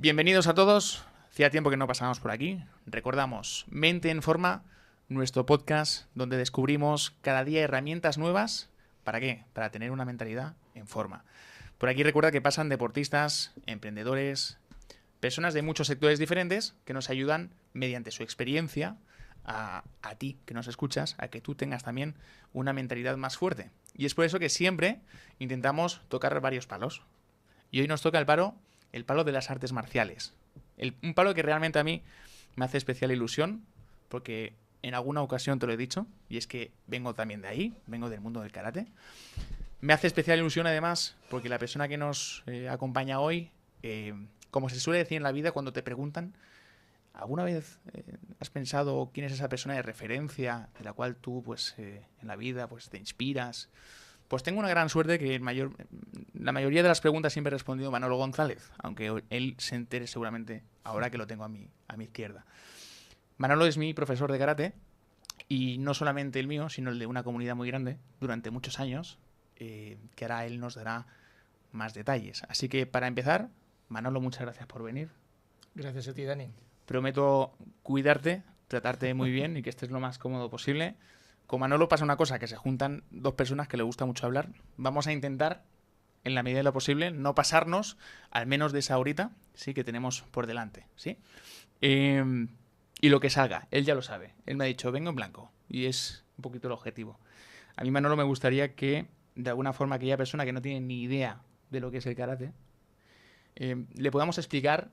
Bienvenidos a todos. Hacía tiempo que no pasábamos por aquí. Recordamos, Mente en Forma, nuestro podcast donde descubrimos cada día herramientas nuevas. ¿Para qué? Para tener una mentalidad en forma. Por aquí recuerda que pasan deportistas, emprendedores, personas de muchos sectores diferentes que nos ayudan mediante su experiencia a ti que nos escuchas, a que tú tengas también una mentalidad más fuerte. Y es por eso que siempre intentamos tocar varios palos. Y hoy nos toca el palo de las artes marciales. Un palo que realmente a mí me hace especial ilusión, porque en alguna ocasión te lo he dicho, y es que vengo también de ahí, vengo del mundo del karate. Me hace especial ilusión además porque la persona que nos acompaña hoy, como se suele decir en la vida cuando te preguntan, ¿alguna vez has pensado quién es esa persona de referencia de la cual tú pues en la vida pues te inspiras? Pues tengo una gran suerte que la mayoría de las preguntas siempre he respondido Manolo González, aunque él se entere seguramente ahora que lo tengo a mi izquierda. Manolo es mi profesor de karate y no solamente el mío, sino el de una comunidad muy grande durante muchos años, que ahora él nos dará más detalles. Así que para empezar, Manolo, muchas gracias por venir. Gracias a ti, Dani. Prometo cuidarte, tratarte muy bien y que estés lo más cómodo posible. Con Manolo pasa una cosa, que se juntan dos personas que le gusta mucho hablar. Vamos a intentar, en la medida de lo posible, no pasarnos al menos de esa horita, ¿sí?, que tenemos por delante, ¿sí? Y lo que salga, él ya lo sabe. Él me ha dicho, vengo en blanco. Y es un poquito el objetivo. A mí, Manolo, me gustaría que, de alguna forma, aquella persona que no tiene ni idea de lo que es el karate, le podamos explicar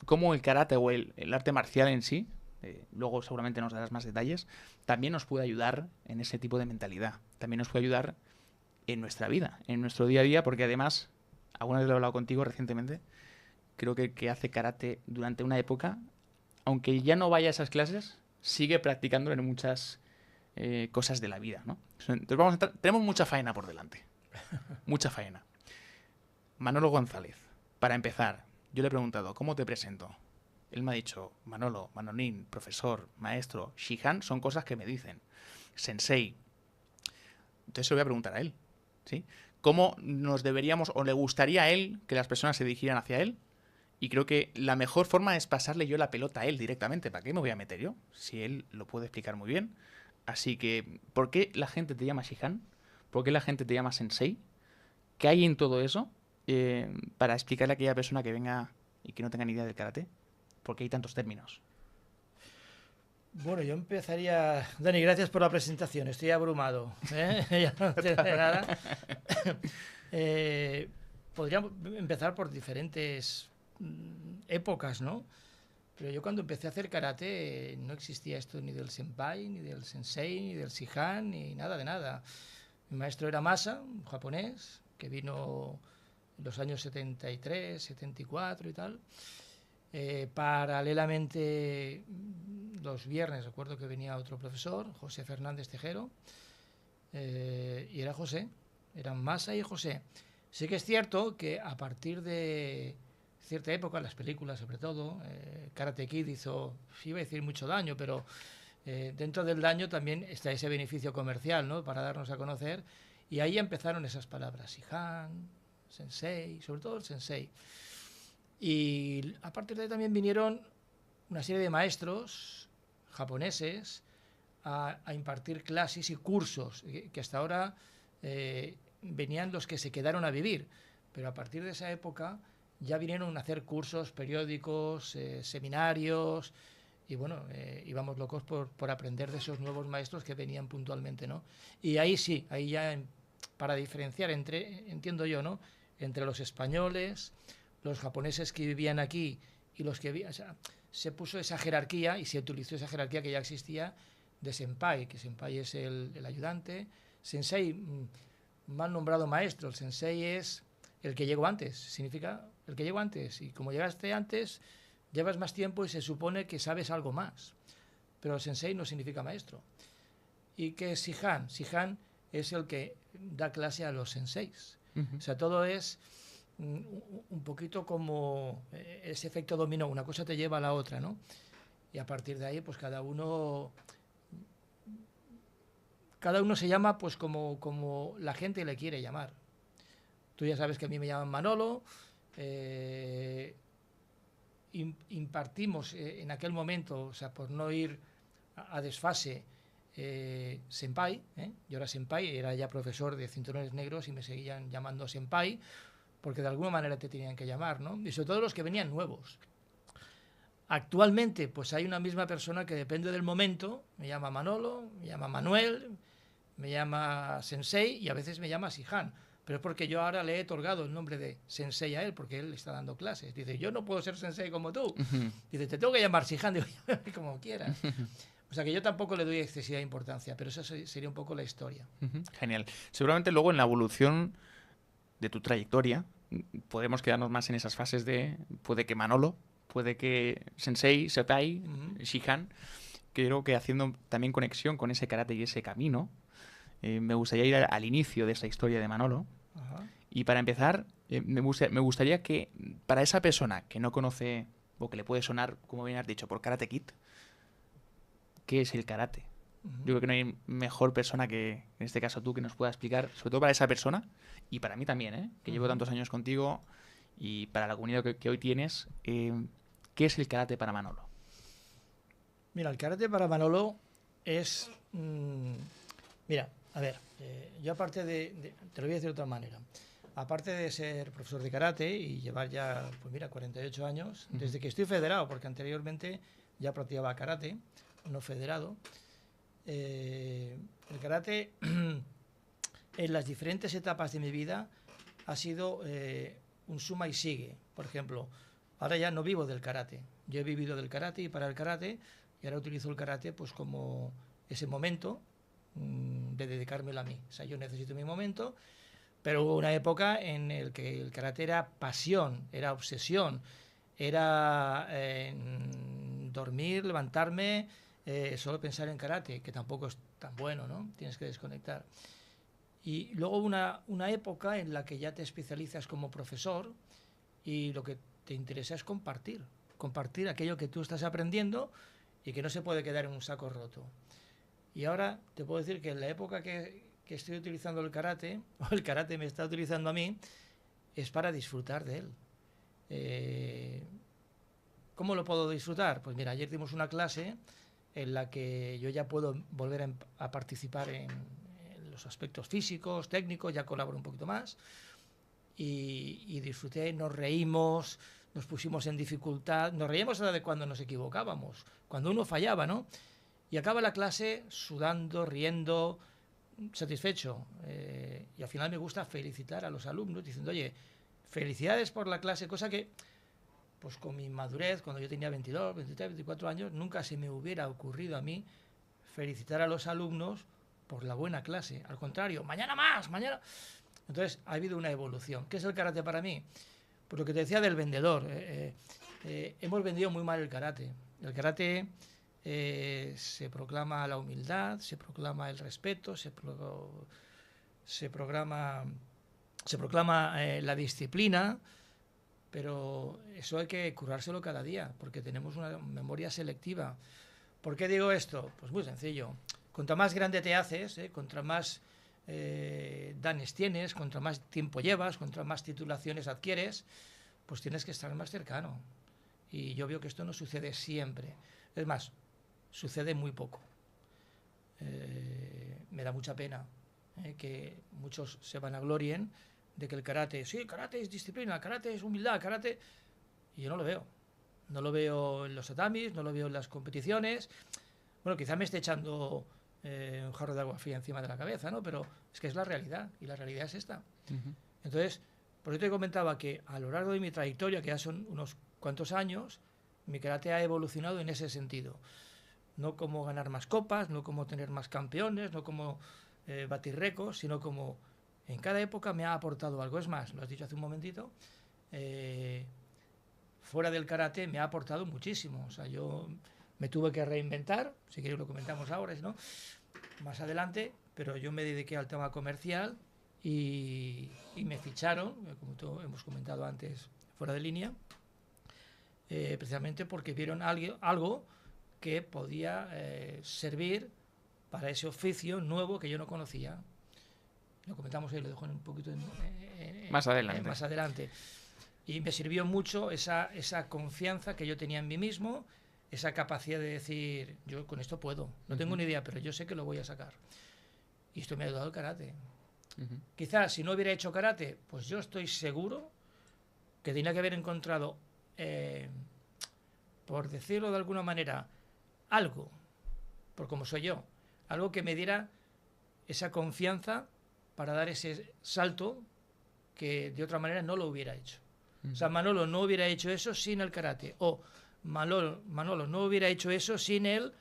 cómo el karate o el arte marcial en sí, luego seguramente nos darás más detalles, también nos puede ayudar en ese tipo de mentalidad. También nos puede ayudar en nuestra vida, en nuestro día a día, porque además, alguna vez lo he hablado contigo recientemente, creo que el que hace karate durante una época, aunque ya no vaya a esas clases, sigue practicándolo en muchas cosas de la vida, ¿no? Entonces tenemos mucha faena por delante. Mucha faena. Manolo González. Para empezar, yo le he preguntado, ¿cómo te presento? Él me ha dicho, Manolo, Manolín, profesor, maestro, Shihan, son cosas que me dicen. Sensei. Entonces se lo voy a preguntar a él, ¿sí? ¿Cómo nos deberíamos, o le gustaría a él, que las personas se dirigieran hacia él? Y creo que la mejor forma es pasarle yo la pelota a él directamente. ¿Para qué me voy a meter yo? Si él lo puede explicar muy bien. Así que, ¿por qué la gente te llama Shihan? ¿Por qué la gente te llama Sensei? ¿Qué hay en todo eso para explicarle a aquella persona que venga y que no tenga ni idea del karate? Porque hay tantos términos. Bueno, yo empezaría... Dani, gracias por la presentación. Estoy abrumado. Ya no entiendo nada. Podríamos empezar por diferentes épocas, ¿no? Pero yo cuando empecé a hacer karate no existía esto ni del senpai, ni del sensei, ni del shihan, ni nada de nada. Mi maestro era Masa, un japonés, que vino en los años 73, 74 y tal. Paralelamente, los viernes recuerdo que venía otro profesor, José Fernández Tejero, y era José, eran Masa y José. Sí que es cierto que a partir de cierta época, las películas sobre todo, Karate Kid hizo, iba a decir mucho daño, pero dentro del daño también está ese beneficio comercial, ¿no?, para darnos a conocer, y ahí empezaron esas palabras, Shihan, Sensei, sobre todo el Sensei. Y a partir de ahí también vinieron una serie de maestros japoneses a impartir clases y cursos, que hasta ahora venían los que se quedaron a vivir, pero a partir de esa época ya vinieron a hacer cursos, periódicos, seminarios, y bueno, íbamos locos por aprender de esos nuevos maestros que venían puntualmente, ¿no? Y ahí sí, ahí ya para diferenciar entiendo yo, ¿no?, entre los españoles, los japoneses que vivían aquí y los que vivían, o sea, se puso esa jerarquía y se utilizó esa jerarquía que ya existía de senpai, que senpai es el ayudante, sensei, mal nombrado maestro, el sensei es el que llegó antes, significa el que llegó antes, y como llegaste antes, llevas más tiempo y se supone que sabes algo más, pero el sensei no significa maestro. ¿Y qué es Shihan? Shihan es el que da clase a los senseis. O sea, todo es un poquito como ese efecto dominó, una cosa te lleva a la otra, ¿no? Y a partir de ahí, pues cada uno se llama pues como la gente le quiere llamar. Tú ya sabes que a mí me llaman Manolo, impartimos en aquel momento, o sea, por no ir a desfase, senpai, yo era senpai, era ya profesor de cinturones negros y me seguían llamando senpai, porque de alguna manera te tenían que llamar, ¿no? Y sobre todo los que venían nuevos. Actualmente, pues hay una misma persona que depende del momento, me llama Manolo, me llama Manuel, me llama Sensei y a veces me llama Sihan. Pero es porque yo ahora le he otorgado el nombre de Sensei a él, porque él está dando clases. Dice, yo no puedo ser Sensei como tú. Dice, te tengo que llamar Sihan. Digo, como quieras. O sea que yo tampoco le doy excesiva importancia, pero esa sería un poco la historia. Genial. Seguramente luego en la evolución de tu trayectoria podemos quedarnos más en esas fases de puede que Manolo, puede que Sensei, Senpai, Shihan, que creo que haciendo también conexión con ese karate y ese camino, me gustaría ir al inicio de esa historia de Manolo. Ajá. Y para empezar, me gustaría que para esa persona que no conoce o que le puede sonar, como bien has dicho, por Karate Kid, ¿qué es el karate? Yo creo que no hay mejor persona que, en este caso tú, que nos pueda explicar, sobre todo para esa persona y para mí también, que llevo tantos años contigo y para la comunidad que hoy tienes, ¿qué es el karate para Manolo? Mira, el karate para Manolo es... mira, a ver, yo aparte te lo voy a decir de otra manera. Aparte de ser profesor de karate y llevar ya, pues mira, 48 años, desde que estoy federado, porque anteriormente ya practicaba karate, no federado, el karate en las diferentes etapas de mi vida ha sido un suma y sigue. Por ejemplo, ahora ya no vivo del karate. Yo he vivido del karate y para el karate, y ahora utilizo el karate pues como ese momento de dedicármelo a mí. O sea, yo necesito mi momento, pero hubo una época en la que el karate era pasión, era obsesión, era dormir, levantarme, solo pensar en karate, que tampoco es tan bueno, ¿no? Tienes que desconectar. Y luego una época en la que ya te especializas como profesor y lo que te interesa es compartir aquello que tú estás aprendiendo y que no se puede quedar en un saco roto. Y ahora te puedo decir que en la época que estoy utilizando el karate, o el karate me está utilizando a mí, es para disfrutar de él. ¿Cómo lo puedo disfrutar? Pues mira, ayer dimos una clase en la que yo ya puedo volver a participar en los aspectos físicos, técnicos, ya colaboro un poquito más y disfruté, nos reímos, nos pusimos en dificultad, nos reíamos hasta de cuando nos equivocábamos, cuando uno fallaba, ¿no? Y acaba la clase sudando, riendo, satisfecho. Y al final me gusta felicitar a los alumnos diciendo, oye, felicidades por la clase, cosa que pues con mi madurez, cuando yo tenía 22, 23, 24 años, nunca se me hubiera ocurrido a mí felicitar a los alumnos por la buena clase. Al contrario, mañana más, mañana... Entonces, ha habido una evolución. ¿Qué es el karate para mí? Pues lo que te decía del vendedor. Hemos vendido muy mal el karate. El karate se proclama la humildad, se proclama el respeto, se proclama la disciplina, pero eso hay que curárselo cada día, porque tenemos una memoria selectiva. ¿Por qué digo esto? Pues muy sencillo. Contra más grande te haces, contra más danes tienes, contra más tiempo llevas, contra más titulaciones adquieres, pues tienes que estar más cercano. Y yo veo que esto no sucede siempre. Es más, sucede muy poco. Me da mucha pena que muchos se vanaglorien de que el karate, sí, el karate es disciplina, el karate es humildad, el karate... Y yo no lo veo. No lo veo en los tatamis, no lo veo en las competiciones. Bueno, quizá me esté echando un jarro de agua fría encima de la cabeza, ¿no? Pero es que es la realidad, y la realidad es esta. Entonces, por eso te comentaba que a lo largo de mi trayectoria, que ya son unos cuantos años, mi karate ha evolucionado en ese sentido. No como ganar más copas, no como tener más campeones, no como batir récords, sino como en cada época me ha aportado algo. Es más, lo has dicho hace un momentito, fuera del karate me ha aportado muchísimo. O sea, yo me tuve que reinventar, si queréis lo comentamos ahora, si no, más adelante, pero yo me dediqué al tema comercial y me ficharon, como hemos comentado antes, fuera de línea, precisamente porque vieron algo que podía servir para ese oficio nuevo que yo no conocía. Lo comentamos ahí, lo dejo un poquito más adelante. Y me sirvió mucho esa confianza que yo tenía en mí mismo, esa capacidad de decir, yo con esto puedo, no tengo ni idea, pero yo sé que lo voy a sacar. Y esto me ha ayudado el karate. Quizás si no hubiera hecho karate, pues yo estoy seguro que tenía que haber encontrado, por decirlo de alguna manera, algo, por como soy yo, algo que me diera esa confianza para dar ese salto que de otra manera no lo hubiera hecho. O sea, Manolo no hubiera hecho eso sin el karate, o Manolo no hubiera hecho eso sin el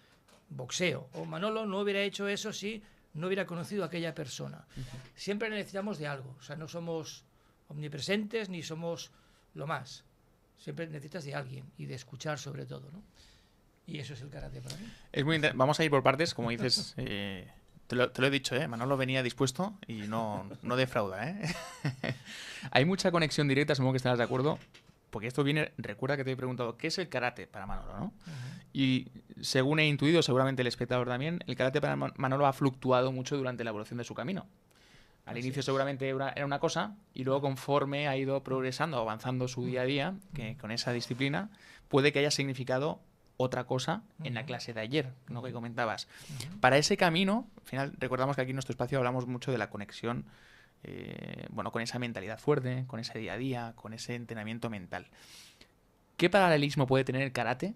boxeo, o Manolo no hubiera hecho eso si no hubiera conocido a aquella persona. Siempre necesitamos de algo, o sea, no somos omnipresentes ni somos lo más. Siempre necesitas de alguien y de escuchar sobre todo, ¿no? Y eso es el karate para mí. Es muy Vamos a ir por partes, como dices. Te lo he dicho, Manolo venía dispuesto y no defrauda, Hay mucha conexión directa, supongo que estarás de acuerdo, porque esto viene, recuerda que te he preguntado, ¿qué es el karate para Manolo, no? Y según he intuido, seguramente el espectador también, el karate para Manolo ha fluctuado mucho durante la evolución de su camino. Al inicio seguramente era una cosa, y luego conforme ha ido progresando, avanzando su día a día, que con esa disciplina, puede que haya significado otra cosa en la clase de ayer, ¿no? Que comentabas. Para ese camino, al final, recordamos que aquí en nuestro espacio hablamos mucho de la conexión, con esa mentalidad fuerte, con ese día a día, con ese entrenamiento mental. ¿Qué paralelismo puede tener el karate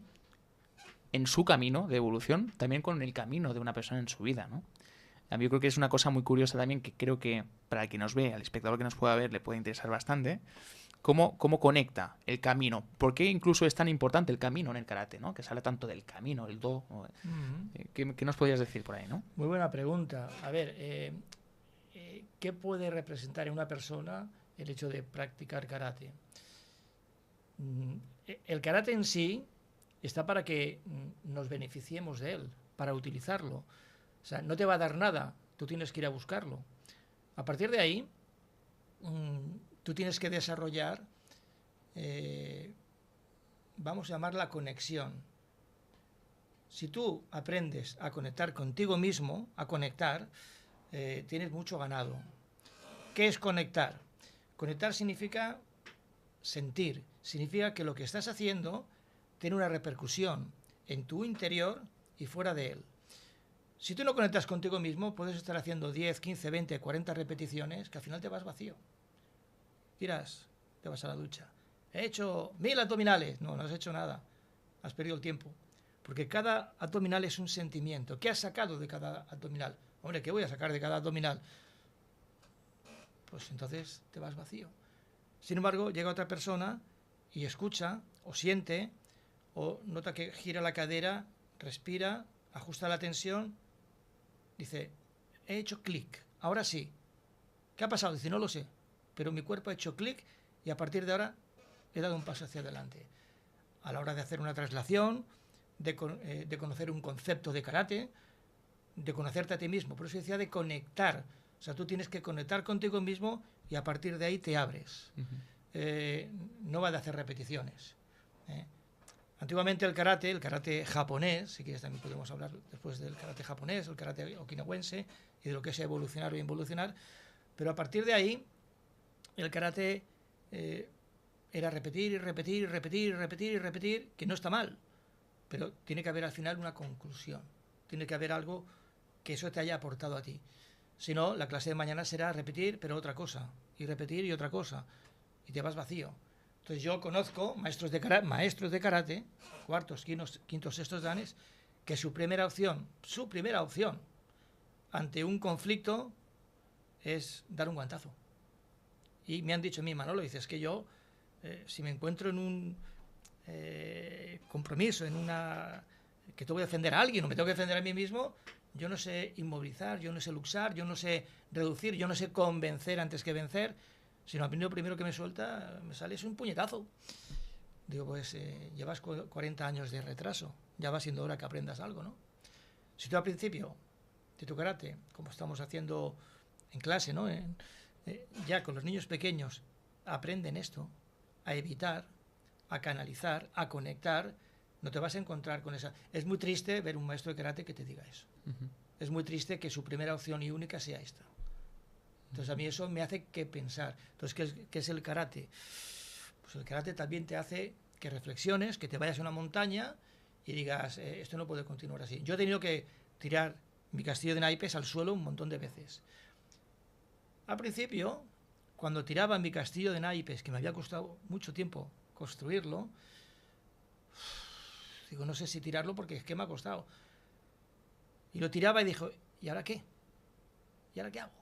en su camino de evolución, también con el camino de una persona en su vida, ¿no? A mí yo creo que es una cosa muy curiosa también, que creo que para el que nos ve, al espectador que nos pueda ver, le puede interesar bastante. ¿Cómo conecta el camino? ¿Por qué incluso es tan importante el camino en el karate, ¿no? Que se habla tanto del camino, el do. ¿Qué nos podrías decir por ahí, no? Muy buena pregunta. A ver, ¿qué puede representar en una persona el hecho de practicar karate? El karate en sí está para que nos beneficiemos de él, para utilizarlo. O sea, no te va a dar nada, tú tienes que ir a buscarlo. A partir de ahí, tú tienes que desarrollar, vamos a llamar la conexión. Si tú aprendes a conectar contigo mismo, a conectar, tienes mucho ganado. ¿Qué es conectar? Conectar significa sentir, significa que lo que estás haciendo tiene una repercusión en tu interior y fuera de él. Si tú no conectas contigo mismo, puedes estar haciendo 10, 15, 20, 40 repeticiones que al final te vas vacío. Tiras, te vas a la ducha. He hecho 1000 abdominales. No has hecho nada. Has perdido el tiempo. Porque cada abdominal es un sentimiento. ¿Qué has sacado de cada abdominal? Hombre, ¿qué voy a sacar de cada abdominal? Pues entonces te vas vacío. Sin embargo, llega otra persona y escucha, o siente, o nota que gira la cadera, respira, ajusta la tensión, dice, he hecho clic, ahora sí. ¿Qué ha pasado? Dice, no lo sé, pero mi cuerpo ha hecho clic y a partir de ahora he dado un paso hacia adelante. A la hora de hacer una traslación, de conocer un concepto de karate, de conocerte a ti mismo. Por eso decía de conectar. O sea, tú tienes que conectar contigo mismo y a partir de ahí te abres. No va de hacer repeticiones. Antiguamente el karate japonés, si quieres también podemos hablar después del karate japonés, el karate okinawense y de lo que es evolucionar o involucionar, pero a partir de ahí el karate era repetir y repetir y repetir y repetir y repetir, que no está mal, pero tiene que haber al final una conclusión, tiene que haber algo que eso te haya aportado a ti. Si no, la clase de mañana será repetir, pero otra cosa, y repetir y otra cosa, y te vas vacío. Entonces yo conozco maestros de karate, cuartos, quintos, sextos danes, que su primera opción ante un conflicto es dar un guantazo. Y me han dicho a mí, Manolo, dices que yo, si me encuentro en un compromiso, que tengo que defender a alguien o me tengo que defender a mí mismo, yo no sé inmovilizar, yo no sé luxar, yo no sé reducir, yo no sé convencer antes que vencer, sino a mí lo primero que me sale es un puñetazo. Digo, pues llevas 40 años de retraso, ya va siendo hora que aprendas algo, ¿no? Si tú al principio de tu karate, como estamos haciendo en clase, ¿no? Ya con los niños pequeños aprenden esto, a evitar, a canalizar, a conectar, no te vas a encontrar con esa... Es muy triste ver un maestro de karate que te diga eso. Es muy triste que su primera opción y única sea esta. Entonces a mí eso me hace que pensar. Entonces, ¿qué es el karate? Pues el karate también te hace que reflexiones, que te vayas a una montaña y digas, esto no puede continuar así. Yo he tenido que tirar mi castillo de naipes al suelo un montón de veces. Al principio, cuando tiraba mi castillo de naipes, que me había costado mucho tiempo construirlo, digo, no sé si tirarlo porque es que me ha costado. Y lo tiraba y dijo, ¿y ahora qué? ¿Y ahora qué hago?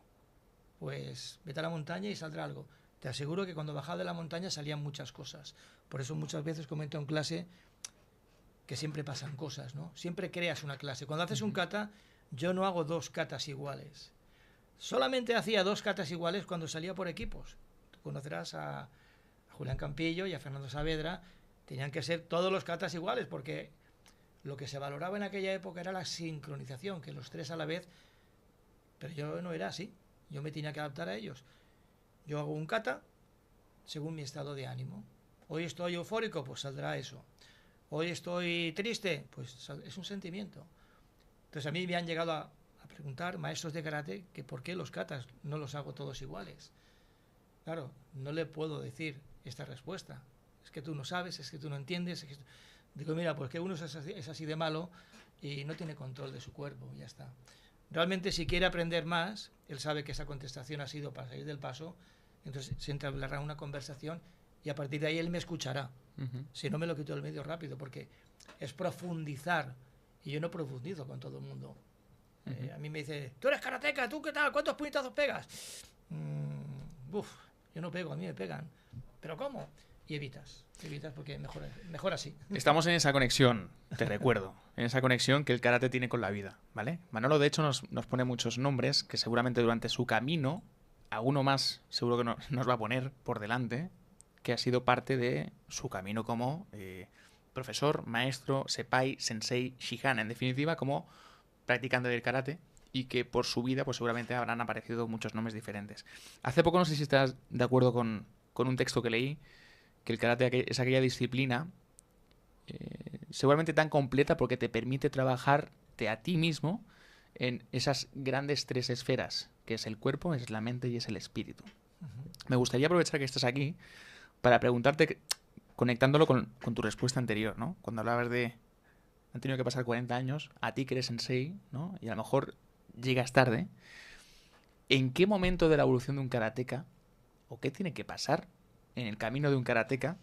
Pues vete a la montaña y saldrá algo. Te aseguro que cuando bajaba de la montaña salían muchas cosas. Por eso muchas veces comento en clase que siempre pasan cosas, ¿no? Siempre creas una clase. Cuando haces un kata, yo no hago 2 katas iguales. Solamente hacía 2 katas iguales cuando salía por equipos. Tú conocerás a Julián Campillo y a Fernando Saavedra. Tenían que ser todos los katas iguales porque lo que se valoraba en aquella época era la sincronización, que los 3 a la vez. Pero yo no era así. Yo me tenía que adaptar a ellos. Yo hago un kata según mi estado de ánimo. Hoy estoy eufórico, pues saldrá eso. Hoy estoy triste, pues es un sentimiento. Entonces a mí me han llegado a preguntar maestros de karate que por qué los katas no los hago todos iguales. Claro, no le puedo decir esta respuesta. Es que tú no sabes, es que tú no entiendes. Digo, mira, pues que uno es así de malo y no tiene control de su cuerpo, ya está. Realmente si quiere aprender más, él sabe que esa contestación ha sido para salir del paso, entonces se entablará una conversación y a partir de ahí él me escuchará. Si no, me lo quito del medio rápido, porque es profundizar y yo no profundizo con todo el mundo. A mí me dice, tú eres karateca, ¿tú qué tal? ¿Cuántos puñetazos pegas? Yo no pego, a mí me pegan. ¿Pero cómo? Y evitas porque mejor así. Estamos en esa conexión, te recuerdo, en esa conexión que el karate tiene con la vida, ¿vale? Manolo, de hecho, nos pone muchos nombres que seguramente durante su camino, alguno más seguro que nos va a poner por delante, que ha sido parte de su camino como profesor, maestro, sepai, sensei, shihan, en definitiva, como practicante del karate, y que por su vida pues seguramente habrán aparecido muchos nombres diferentes. Hace poco, no sé si estás de acuerdo con un texto que leí, que el karate es aquella disciplina seguramente tan completa porque te permite trabajarte a ti mismo en esas grandes 3 esferas, que es el cuerpo, es la mente y es el espíritu. Me gustaría aprovechar que estás aquí para preguntarte, conectándolo con tu respuesta anterior, ¿no? Cuando hablabas de han tenido que pasar 40 años, a ti que eres sensei, ¿no? Y a lo mejor llegas tarde. ¿En qué momento de la evolución de un karateka, o qué tiene que pasar en el camino de un karateka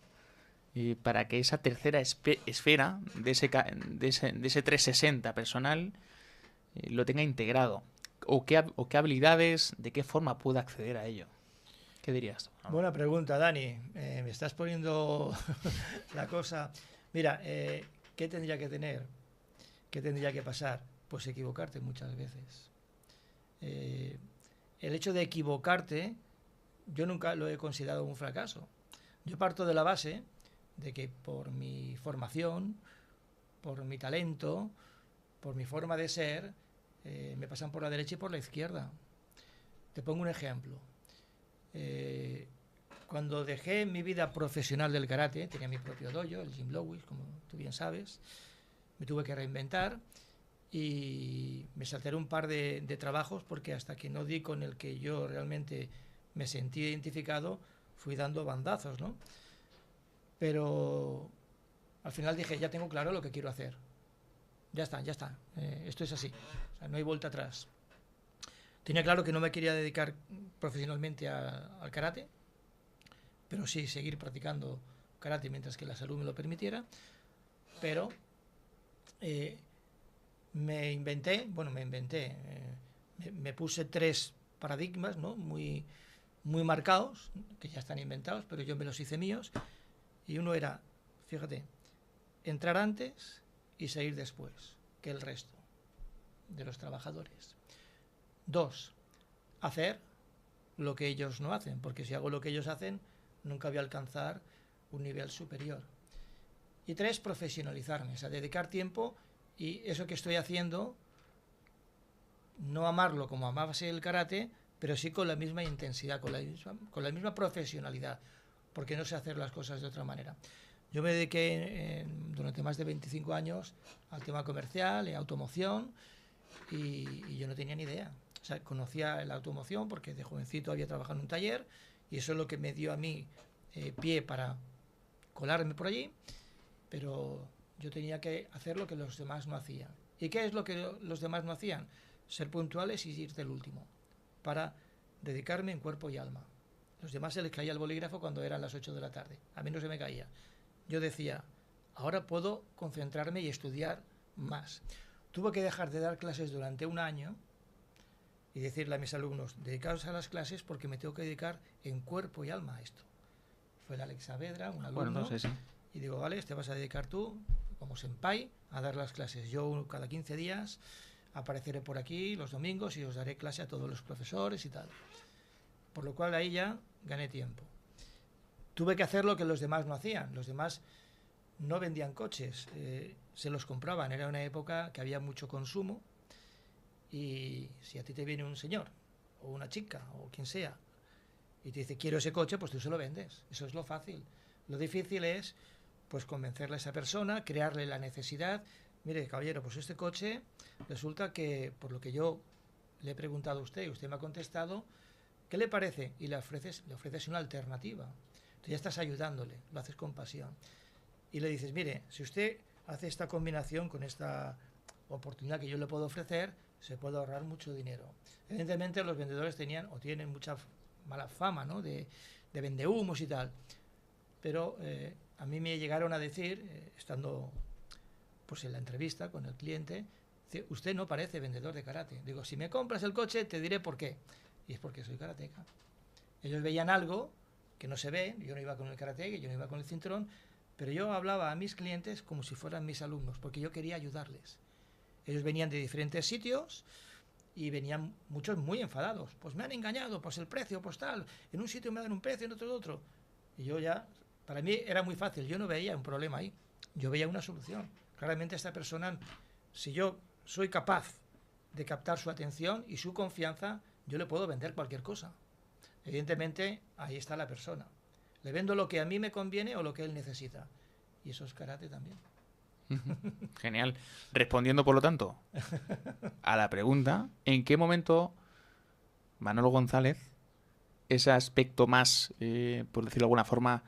para que esa tercera esfera de ese 360 personal lo tenga integrado? ¿O qué habilidades, de qué forma puede acceder a ello? ¿Qué dirías? Buena pregunta, Dani. Me estás poniendo la cosa... Mira, ¿qué tendría que tener? ¿Qué tendría que pasar? Pues equivocarte muchas veces. El hecho de equivocarte, yo nunca lo he considerado un fracaso. Yo parto de la base de que por mi formación, por mi talento, por mi forma de ser, me pasan por la derecha y por la izquierda. Te pongo un ejemplo. Cuando dejé mi vida profesional del karate, tenía mi propio dojo, el Jim Lowis, como tú bien sabes, me tuve que reinventar y me salté un par de trabajos porque hasta que no di con el que yo realmente me sentí identificado, fui dando bandazos, ¿no? Pero al final dije, ya tengo claro lo que quiero hacer. Ya está, esto es así, o sea, no hay vuelta atrás. Tenía claro que no me quería dedicar profesionalmente al karate, pero sí seguir practicando karate mientras que la salud me lo permitiera. Pero me puse 3 paradigmas, ¿no? muy marcados, que ya están inventados, pero yo me los hice míos. Y uno era, fíjate, entrar antes y salir después que el resto de los trabajadores. 2, hacer lo que ellos no hacen, porque si hago lo que ellos hacen, nunca voy a alcanzar un nivel superior. Y 3, profesionalizarme, o sea, dedicar tiempo y eso que estoy haciendo, no amarlo como amase el karate, pero sí con la misma intensidad, con la misma profesionalidad, porque no sé hacer las cosas de otra manera. Yo me dediqué durante más de 25 años al tema comercial, automoción, y yo no tenía ni idea. O sea, conocía la automoción porque de jovencito había trabajado en un taller y eso es lo que me dio a mí pie para colarme por allí, pero yo tenía que hacer lo que los demás no hacían. ¿Y qué es lo que los demás no hacían? Ser puntuales y ir del último, para dedicarme en cuerpo y alma. Los demás se les caía el bolígrafo cuando eran las 8 de la tarde. A mí no se me caía. Yo decía, ahora puedo concentrarme y estudiar más. Tuve que dejar de dar clases durante un año y decirle a mis alumnos, dedicaos a las clases porque me tengo que dedicar en cuerpo y alma a esto. Fue el Alex Saavedra, un alumno, Bueno, no sé, sí. y digo, vale, te vas a dedicar tú, como senpai, a dar las clases. Yo cada 15 días apareceré por aquí los domingos y os daré clase a todos los profesores y tal. Por lo cual ahí ya gané tiempo. Tuve que hacer lo que los demás no hacían. Los demás no vendían coches, se los compraban. Era una época que había mucho consumo y si a ti te viene un señor o una chica o quien sea y te dice quiero ese coche, pues tú se lo vendes. Eso es lo fácil. Lo difícil es pues convencerle a esa persona, crearle la necesidad. Mire, caballero, pues este coche resulta que por lo que yo le he preguntado a usted y usted me ha contestado, ¿qué le parece? Y le ofreces una alternativa. Tú ya estás ayudándole, lo haces con pasión. Y le dices, mire, si usted hace esta combinación con esta oportunidad que yo le puedo ofrecer, se puede ahorrar mucho dinero. Evidentemente los vendedores tenían o tienen mucha mala fama, ¿no? de vendehumos y tal. Pero a mí me llegaron a decir, estando pues en la entrevista con el cliente, usted no parece vendedor de karate. Digo, si me compras el coche te diré por qué. Y es porque soy karateca. Ellos veían algo que no se ve, yo no iba con el karateka, yo no iba con el cinturón, pero yo hablaba a mis clientes como si fueran mis alumnos, porque yo quería ayudarles. Ellos venían de diferentes sitios y venían muchos muy enfadados. Pues me han engañado, pues el precio, pues tal, en un sitio me dan un precio, en otro. Y yo ya, para mí era muy fácil, yo no veía un problema ahí, yo veía una solución. Claramente esta persona, si yo soy capaz de captar su atención y su confianza, yo le puedo vender cualquier cosa. Evidentemente, ahí está la persona. Le vendo lo que a mí me conviene o lo que él necesita. Y eso es karate también. Genial. Respondiendo, por lo tanto, a la pregunta, ¿en qué momento Manolo González, ese aspecto más, por decirlo de alguna forma,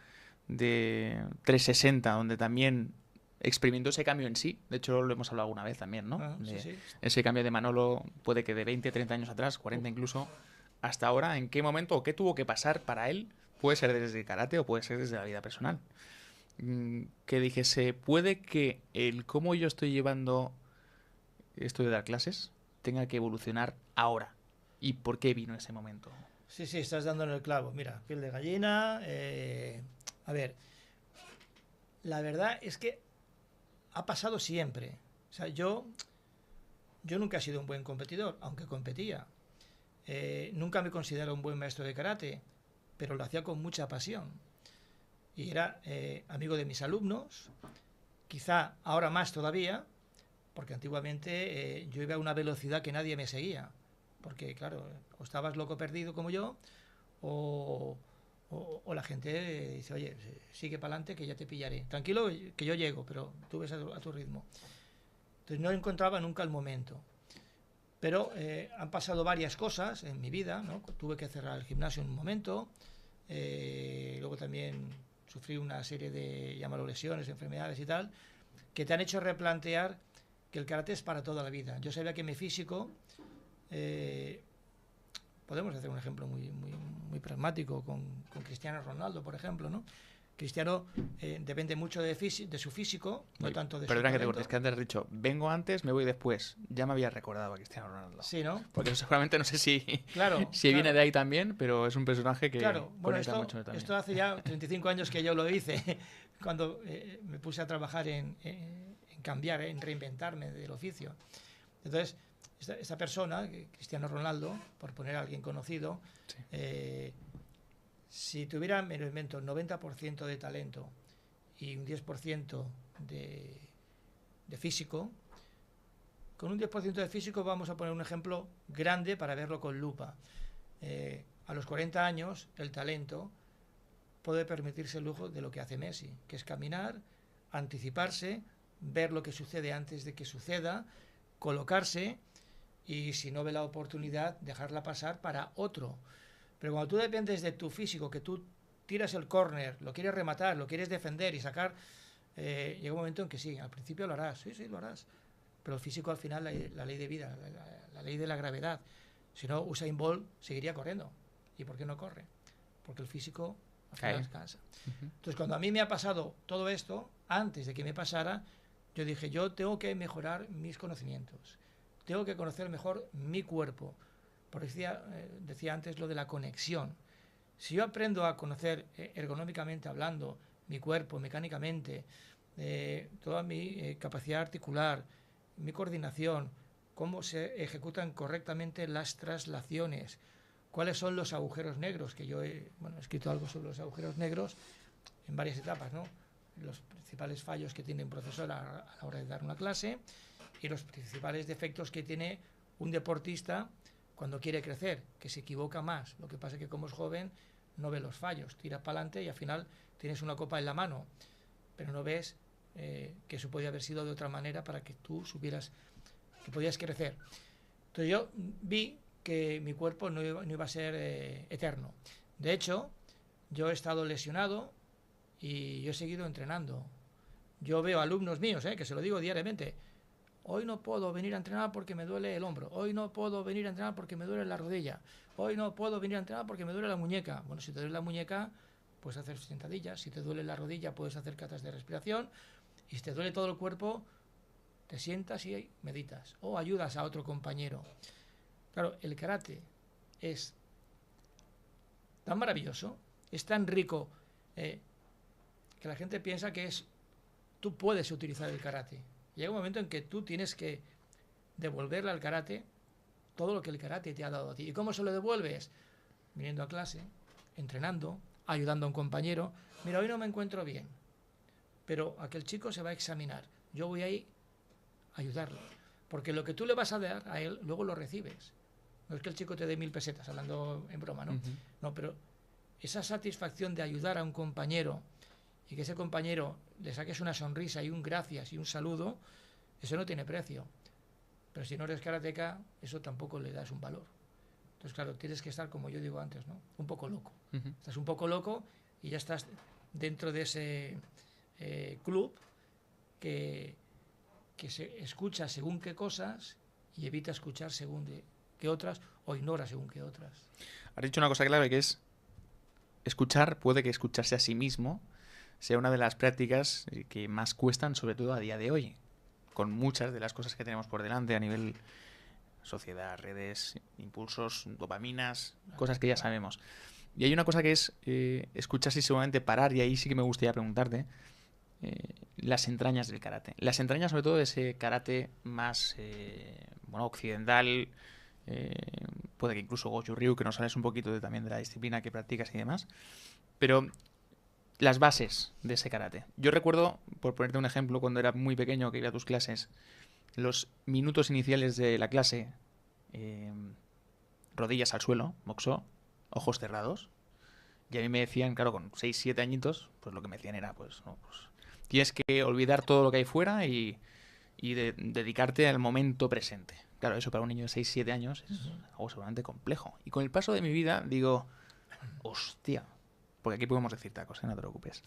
de 360, donde también experimentó ese cambio en sí? De hecho, lo hemos hablado alguna vez también, ¿no? Sí. Ese cambio de Manolo puede que de 20, 30 años atrás, 40 incluso, hasta ahora, ¿en qué momento o qué tuvo que pasar para él? Puede ser desde el karate o puede ser desde la vida personal. Que dijese, puede que el cómo yo estoy llevando esto de dar clases tenga que evolucionar ahora. ¿Y por qué vino ese momento? Sí, estás dando en el clavo. Mira, piel de gallina. A ver, la verdad es que ha pasado siempre. O sea, yo nunca he sido un buen competidor, aunque competía. Nunca me considero un buen maestro de karate, pero lo hacía con mucha pasión. Y era amigo de mis alumnos, quizá ahora más todavía, porque antiguamente yo iba a una velocidad que nadie me seguía. Porque, claro, o estabas loco perdido como yo, o la gente dice, oye, sigue para adelante que ya te pillaré. Tranquilo que yo llego, pero tú ves a tu ritmo. Entonces no encontraba nunca el momento. Pero han pasado varias cosas en mi vida, ¿no? Tuve que cerrar el gimnasio en un momento, luego también sufrí una serie de, llámalo lesiones, enfermedades y tal, que te han hecho replantear que el karate es para toda la vida. Yo sabía que mi físico, podemos hacer un ejemplo muy pragmático con Cristiano Ronaldo, por ejemplo, ¿no? Cristiano depende mucho de su físico, no tanto de su talento. Perdona que te cortes, que antes has dicho, vengo antes, me voy después. Ya me había recordado a Cristiano Ronaldo. Sí, ¿no? Porque seguramente no sé si claro. viene de ahí también, pero es un personaje que conecta mucho también. Esto hace ya 35 años que yo lo hice, cuando me puse a trabajar en cambiar, en reinventarme del oficio. Entonces, esta persona, Cristiano Ronaldo, por poner a alguien conocido, sí. Si tuviera, me lo invento, 90% de talento y un 10% de físico, con un 10% de físico vamos a poner un ejemplo grande para verlo con lupa. A los 40 años, el talento puede permitirse el lujo de lo que hace Messi, que es caminar, anticiparse, ver lo que sucede antes de que suceda, colocarse y si no ve la oportunidad, dejarla pasar para otro. Pero cuando tú dependes de tu físico, que tú tiras el córner, lo quieres rematar, lo quieres defender y sacar, llega un momento en que sí, al principio lo harás, sí, lo harás. Pero el físico al final, la ley de vida, la ley de la gravedad. Si no, Usain Bolt seguiría corriendo. ¿Y por qué no corre? Porque el físico al final cansa. Entonces, cuando a mí me ha pasado todo esto, antes de que me pasara, yo dije, yo tengo que mejorar mis conocimientos. Tengo que conocer mejor mi cuerpo. Porque decía antes lo de la conexión. Si yo aprendo a conocer ergonómicamente hablando mi cuerpo, mecánicamente, toda mi capacidad articular, mi coordinación, cómo se ejecutan correctamente las traslaciones, cuáles son los agujeros negros, que yo he escrito algo sobre los agujeros negros en varias etapas, ¿no? Los principales fallos que tiene un profesor a la hora de dar una clase y los principales defectos que tiene un deportista cuando quiere crecer, que se equivoca más. Lo que pasa es que como es joven no ve los fallos, tira para adelante y al final tienes una copa en la mano, pero no ves que eso podía haber sido de otra manera para que tú supieras que podías crecer. Entonces yo vi que mi cuerpo no iba a ser eterno. De hecho, yo he estado lesionado y yo he seguido entrenando. Yo veo alumnos míos, que se lo digo diariamente, hoy no puedo venir a entrenar porque me duele el hombro, hoy no puedo venir a entrenar porque me duele la rodilla, hoy no puedo venir a entrenar porque me duele la muñeca. Bueno, si te duele la muñeca, puedes hacer sentadillas, si te duele la rodilla, puedes hacer catas de respiración, y si te duele todo el cuerpo, te sientas y meditas, o ayudas a otro compañero. Claro, el karate es tan maravilloso, es tan rico, que la gente piensa que tú puedes utilizar el karate. Llega un momento en que tú tienes que devolverle al karate todo lo que el karate te ha dado a ti. ¿Y cómo se lo devuelves? Viniendo a clase, entrenando, ayudando a un compañero. Mira, hoy no me encuentro bien, pero aquel chico se va a examinar. Yo voy ahí a ayudarlo. Porque lo que tú le vas a dar a él, luego lo recibes. No es que el chico te dé 1000 pesetas, hablando en broma, ¿no? No, pero esa satisfacción de ayudar a un compañero y que ese compañero le saques una sonrisa y un gracias y un saludo, eso no tiene precio. Pero si no eres karateca, eso tampoco le das un valor. Entonces, claro, tienes que estar, como yo digo antes, ¿no? Un poco loco. Estás un poco loco y ya estás dentro de ese club que se escucha según qué cosas y evita escuchar según qué otras, o ignora según qué otras. Has dicho una cosa clave, que es escuchar. Puede que escucharse a sí mismo sea una de las prácticas que más cuestan, sobre todo a día de hoy, con muchas de las cosas que tenemos por delante a nivel sociedad, redes, impulsos, dopaminas, cosas que ya sabemos. Y hay una cosa que es escucharse y seguramente parar, y ahí sí que me gustaría preguntarte las entrañas del karate. Las entrañas sobre todo de ese karate más occidental, puede que incluso Goju Ryu, que nos sales un poquito también de la disciplina que practicas y demás, pero las bases de ese karate. Yo recuerdo, por ponerte un ejemplo, cuando era muy pequeño, que iba a tus clases, los minutos iniciales de la clase, rodillas al suelo, moxó, ojos cerrados, y a mí me decían, claro, con 6, 7 añitos, pues lo que me decían era, pues tienes que olvidar todo lo que hay fuera y dedicarte al momento presente. Claro, eso para un niño de 6, 7 años es algo seguramente complejo. Y con el paso de mi vida digo, hostia, porque aquí podemos decir tacos, no te preocupes.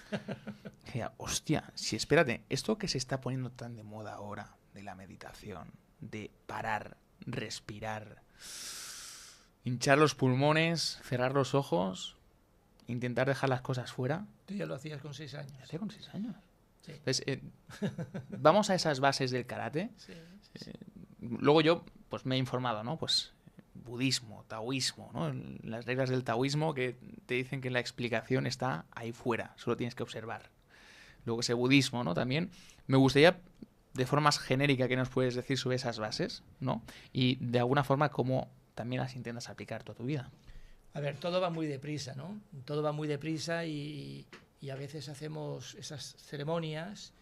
Hostia, si espérate, esto que se está poniendo tan de moda ahora, de la meditación, de parar, respirar, hinchar los pulmones, cerrar los ojos, intentar dejar las cosas fuera. Tú ya lo hacías con 6 años. ¿Lo hacía con 6 años? Sí. Entonces, vamos a esas bases del karate. Sí. Luego yo pues me he informado, ¿no? Pues budismo, taoísmo, ¿no? Las reglas del taoísmo que te dicen que la explicación está ahí fuera, solo tienes que observar. Luego ese budismo, ¿no? También me gustaría, de forma más genérica, que nos puedes decir sobre esas bases, ¿no? Y de alguna forma cómo también las intentas aplicar toda tu vida. A ver, todo va muy deprisa, ¿no? Todo va muy deprisa y a veces hacemos esas ceremonias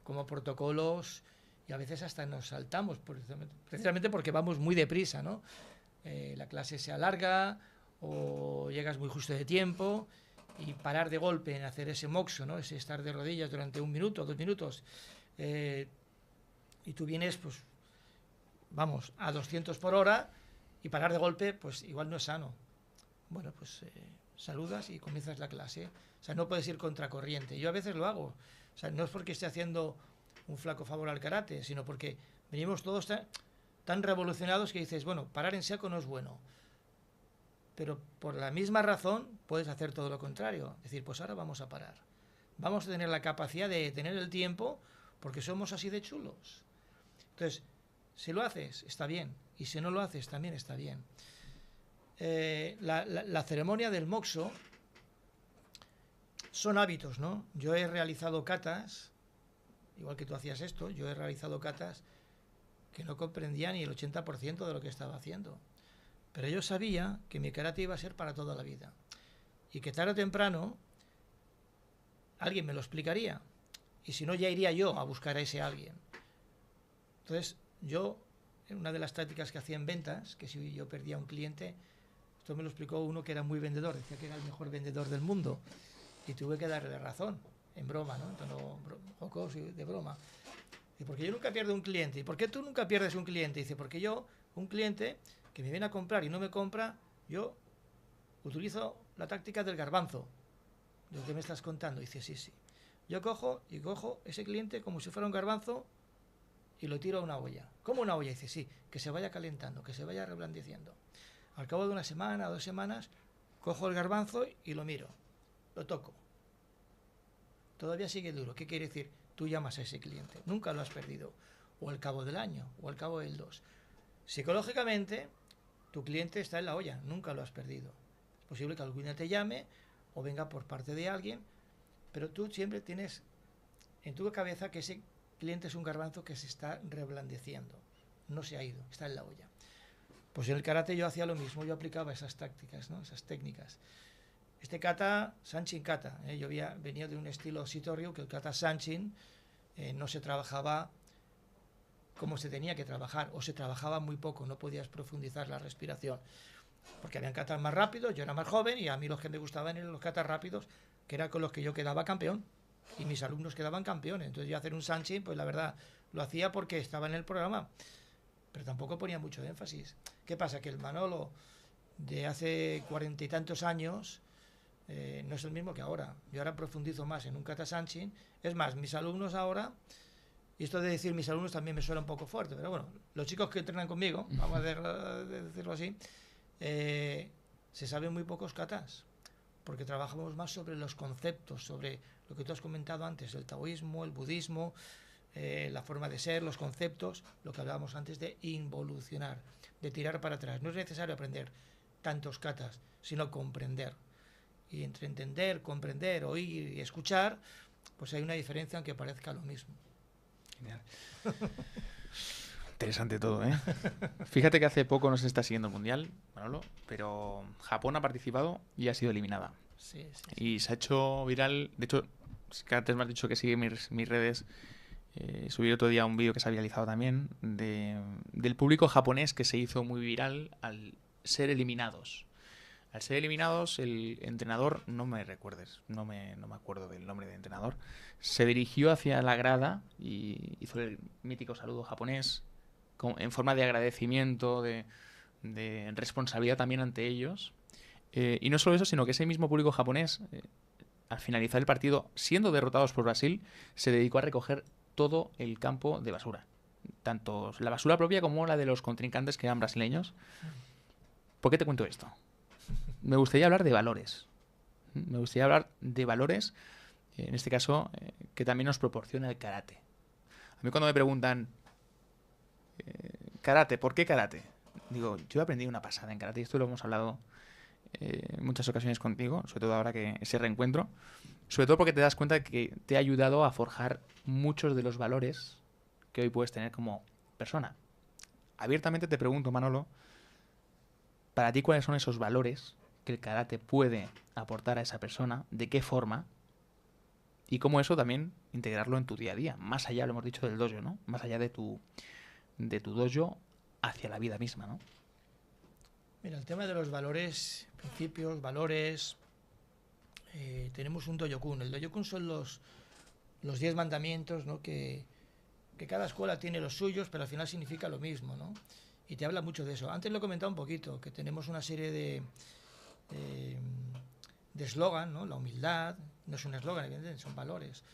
como protocolos y a veces hasta nos saltamos, precisamente porque vamos muy deprisa, ¿no? La clase se alarga o llegas muy justo de tiempo y parar de golpe en hacer ese moxo, ¿no? Ese estar de rodillas durante 1 minuto, 2 minutos, y tú vienes, pues, vamos, a 200 por hora y parar de golpe, pues igual no es sano. Bueno, pues saludas y comienzas la clase. O sea, no puedes ir contracorriente. Yo a veces lo hago. O sea, no es porque esté haciendo un flaco favor al karate, sino porque venimos todos tan revolucionados que dices, bueno, parar en seco no es bueno. Pero por la misma razón puedes hacer todo lo contrario. Es decir, pues ahora vamos a parar. Vamos a tener la capacidad de tener el tiempo porque somos así de chulos. Entonces, si lo haces, está bien. Y si no lo haces, también está bien. La ceremonia del moxo son hábitos, ¿no? Yo he realizado katas, igual que tú hacías esto, yo he realizado katas que no comprendía ni el 80% de lo que estaba haciendo. Pero yo sabía que mi karate iba a ser para toda la vida. Y que tarde o temprano alguien me lo explicaría. Y si no, ya iría yo a buscar a ese alguien. Entonces, yo, en una de las tácticas que hacía en ventas, que si yo perdía a un cliente, esto me lo explicó uno que era muy vendedor, decía que era el mejor vendedor del mundo. Y tuve que darle razón, en broma, ¿no? En tono jocoso y de broma. Y porque yo nunca pierdo un cliente. ¿Y por qué tú nunca pierdes un cliente? Dice, porque yo, un cliente que me viene a comprar y no me compra, yo utilizo la táctica del garbanzo, de lo que me estás contando. Dice, sí, sí. Yo cojo ese cliente como si fuera un garbanzo y lo tiro a una olla. ¿Cómo una olla? Dice, sí, que se vaya calentando, que se vaya reblandeciendo. Al cabo de una semana o 2 semanas, cojo el garbanzo y lo miro, lo toco. Todavía sigue duro. ¿Qué quiere decir? Tú llamas a ese cliente, nunca lo has perdido. O al cabo del año, o al cabo del 2. Psicológicamente, tu cliente está en la olla, nunca lo has perdido. Es posible que algún día te llame o venga por parte de alguien, pero tú siempre tienes en tu cabeza que ese cliente es un garbanzo que se está reblandeciendo. No se ha ido, está en la olla. Pues en el karate yo hacía lo mismo, yo aplicaba esas tácticas, ¿no? Esas técnicas. Este kata, Sanchin kata, yo venía de un estilo Shitoryu, que el kata Sanchin no se trabajaba como se tenía que trabajar, o se trabajaba muy poco, no podías profundizar la respiración. Porque habían katas más rápidos, yo era más joven, y a mí los que me gustaban eran los katas rápidos, que era con los que yo quedaba campeón, y mis alumnos quedaban campeones. Entonces yo hacer un Sanchin, pues la verdad, lo hacía porque estaba en el programa, pero tampoco ponía mucho énfasis. ¿Qué pasa? Que el Manolo de hace 40 y tantos años no es el mismo que ahora. Yo ahora profundizo más en un kata Sanchin. Es más, mis alumnos ahora, y esto de decir mis alumnos también me suena un poco fuerte, pero bueno, los chicos que entrenan conmigo, vamos a decirlo así, se saben muy pocos katas, porque trabajamos más sobre los conceptos, sobre lo que tú has comentado antes, el taoísmo, el budismo, la forma de ser, los conceptos, lo que hablábamos antes de involucionar, de tirar para atrás. No es necesario aprender tantos katas, sino comprender. Y entre entender, comprender, oír y escuchar, pues hay una diferencia aunque parezca lo mismo. Genial. Interesante todo, ¿eh? Fíjate que hace poco no se está siguiendo el Mundial, Manolo, pero Japón ha participado y ha sido eliminada. Sí. Y se ha hecho viral. De hecho, que antes me has dicho que sigue mis redes. Subí otro día un vídeo que se ha viralizado también del público japonés que se hizo muy viral al ser eliminados. Al ser eliminados, el entrenador, no me recuerdes, no me acuerdo del nombre del entrenador, se dirigió hacia la grada y hizo el mítico saludo japonés en forma de agradecimiento, de responsabilidad también ante ellos. Y no solo eso, sino que ese mismo público japonés, al finalizar el partido, siendo derrotados por Brasil, se dedicó a recoger todo el campo de basura. Tanto la basura propia como la de los contrincantes que eran brasileños. ¿Por qué te cuento esto? Me gustaría hablar de valores. Me gustaría hablar de valores, en este caso, que también nos proporciona el karate. A mí cuando me preguntan, karate, ¿por qué karate? Digo, yo he aprendido una pasada en karate, y esto lo hemos hablado en muchas ocasiones contigo, sobre todo ahora que ese reencuentro, sobre todo porque te das cuenta que te ha ayudado a forjar muchos de los valores que hoy puedes tener como persona. Abiertamente te pregunto, Manolo, para ti, ¿cuáles son esos valores que el karate puede aportar a esa persona? ¿De qué forma? Y cómo eso también integrarlo en tu día a día, más allá, lo hemos dicho, del dojo, ¿no? Más allá de tu dojo hacia la vida misma, ¿no? Mira, el tema de los valores, principios, valores, tenemos un Doyokun. El Doyokun son los 10 mandamientos, ¿no? Que cada escuela tiene los suyos, pero al final significa lo mismo, ¿no? Y te habla mucho de eso. Antes lo he comentado un poquito, que tenemos una serie de eslogan, ¿no? La humildad, no es un eslogan, evidentemente, son valores.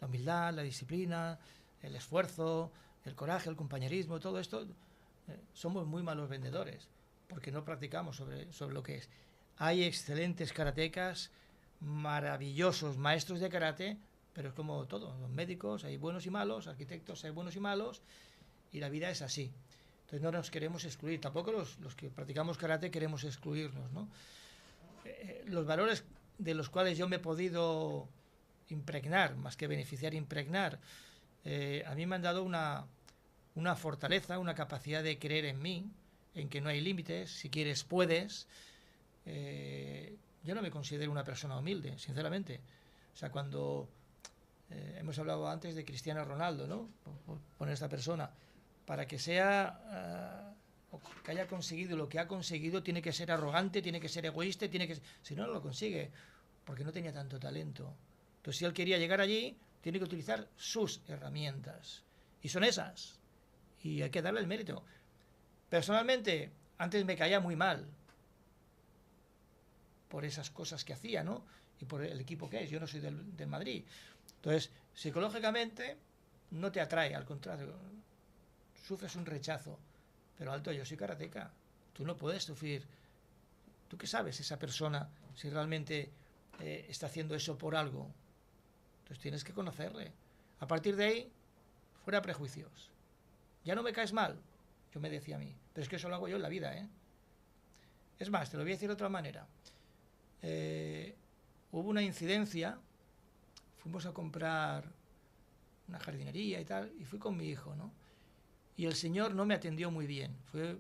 La humildad, la disciplina, el esfuerzo, el coraje, el compañerismo, todo esto, somos muy malos vendedores, porque no practicamos sobre lo que es. Hay excelentes karatecas, maravillosos maestros de karate, pero es como todo, los médicos hay buenos y malos, arquitectos hay buenos y malos, y la vida es así. Entonces no nos queremos excluir, tampoco los que practicamos karate queremos excluirnos, ¿no? Los valores de los cuales yo me he podido impregnar, más que beneficiar, impregnar, a mí me han dado una fortaleza, una capacidad de creer en mí, en que no hay límites, si quieres puedes. Yo no me considero una persona humilde, sinceramente. O sea, cuando hemos hablado antes de Cristiano Ronaldo, ¿no? Por poner esta persona, para que sea que haya conseguido lo que ha conseguido, tiene que ser arrogante, tiene que ser egoísta, si no, no lo consigue, porque no tenía tanto talento. Entonces, si él quería llegar allí, tiene que utilizar sus herramientas, y son esas, y hay que darle el mérito. Personalmente, antes me caía muy mal por esas cosas que hacía, ¿no? Y por el equipo que es. Yo no soy del Madrid. Entonces, psicológicamente no te atrae, al contrario, sufres un rechazo. Pero alto, yo soy karateca. Tú no puedes sufrir. ¿Tú qué sabes esa persona si realmente está haciendo eso por algo? Entonces tienes que conocerle. A partir de ahí, fuera prejuicios. Ya no me caes mal, yo me decía a mí. Pero es que eso lo hago yo en la vida, ¿eh? Es más, te lo voy a decir de otra manera. Hubo una incidencia, fuimos a comprar una jardinería y tal, y fui con mi hijo, ¿no? Y el señor no me atendió muy bien, fue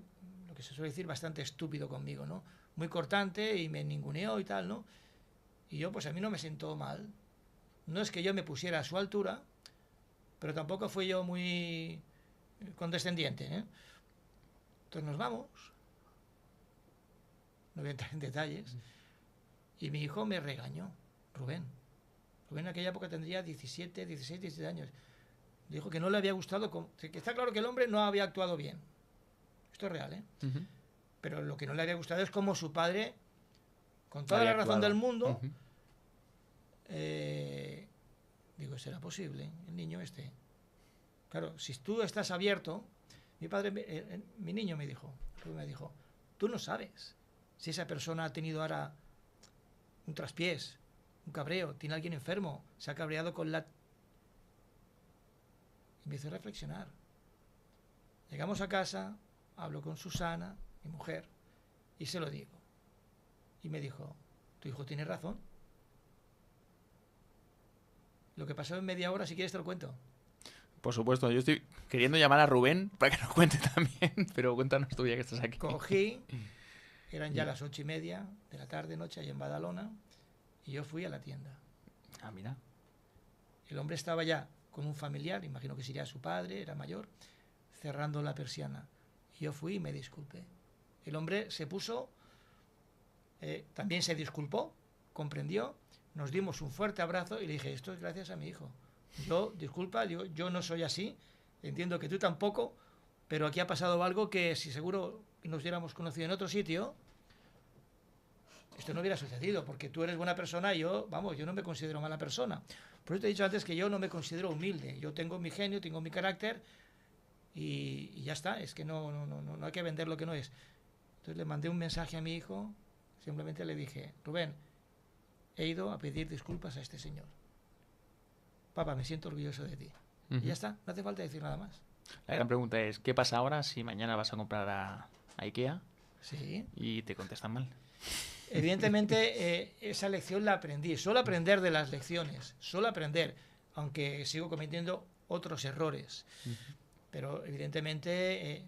lo que se suele decir bastante estúpido conmigo, ¿no? Muy cortante y me ninguneó y tal, ¿no? Y yo, pues a mí no me sentó mal. No es que yo me pusiera a su altura, pero tampoco fui yo muy condescendiente, ¿eh? Entonces nos vamos, no voy a entrar en detalles, y mi hijo me regañó, Rubén en aquella época tendría 17, 16, 17 años. Dijo que no le había gustado, que está claro que el hombre no había actuado bien. Esto es real, ¿eh? Uh-huh. Pero lo que no le había gustado es cómo su padre, con toda la razón del mundo, digo, ¿será posible el niño este? Claro, si tú estás abierto, mi niño me dijo, tú no sabes si esa persona ha tenido ahora un traspiés, un cabreo, tiene a alguien enfermo, se ha cabreado con la... Y me hizo reflexionar. Llegamos a casa, hablo con Susana, mi mujer, y se lo digo. Y me dijo, tu hijo tiene razón. Lo que pasó en media hora, si quieres te lo cuento. Por supuesto, yo estoy queriendo llamar a Rubén para que nos cuente también, pero cuéntanos tú ya que estás aquí. Cogí, eran ya las 8:30 de la tarde, noche, ahí en Badalona, y yo fui a la tienda. Ah, mira. El hombre estaba ya con un familiar, imagino que sería su padre, era mayor, cerrando la persiana. Y yo fui y me disculpé. El hombre se puso, también se disculpó, comprendió, nos dimos un fuerte abrazo y le dije, esto es gracias a mi hijo. Yo, disculpa, yo no soy así, entiendo que tú tampoco, pero aquí ha pasado algo que si seguro nos hubiéramos conocido en otro sitio, esto no hubiera sucedido, porque tú eres buena persona y yo no me considero mala persona. Por eso te he dicho antes que yo no me considero humilde. Yo tengo mi genio, tengo mi carácter y ya está. Es que no hay que vender lo que no es. Entonces le mandé un mensaje a mi hijo, simplemente le dije, Rubén, he ido a pedir disculpas a este señor. Papá, me siento orgulloso de ti. Uh-huh. Y ya está, no hace falta decir nada más. La gran pregunta es, ¿qué pasa ahora si mañana vas a comprar a IKEA? Sí. Y te contestan mal. Evidentemente esa lección la aprendí, solo aprender de las lecciones, solo aprender, aunque sigo cometiendo otros errores. Uh-huh. Pero evidentemente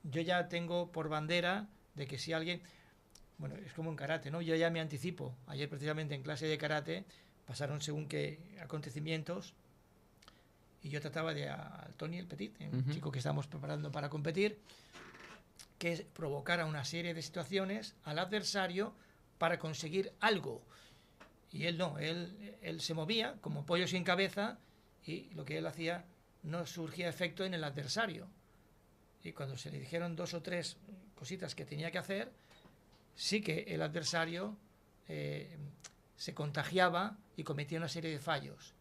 yo ya tengo por bandera de que si alguien, bueno, es como en karate, ¿no? Yo ya me anticipo. Ayer precisamente en clase de karate pasaron según qué acontecimientos y yo trataba de al Tony el Petit, un uh-huh. chico que estamos preparando para competir, que provocara una serie de situaciones al adversario para conseguir algo. Y él no, él se movía como pollo sin cabeza y lo que él hacía no surgía efecto en el adversario. Y cuando se le dijeron 2 o 3 cositas que tenía que hacer, sí que el adversario se contagiaba y cometía una serie de fallos.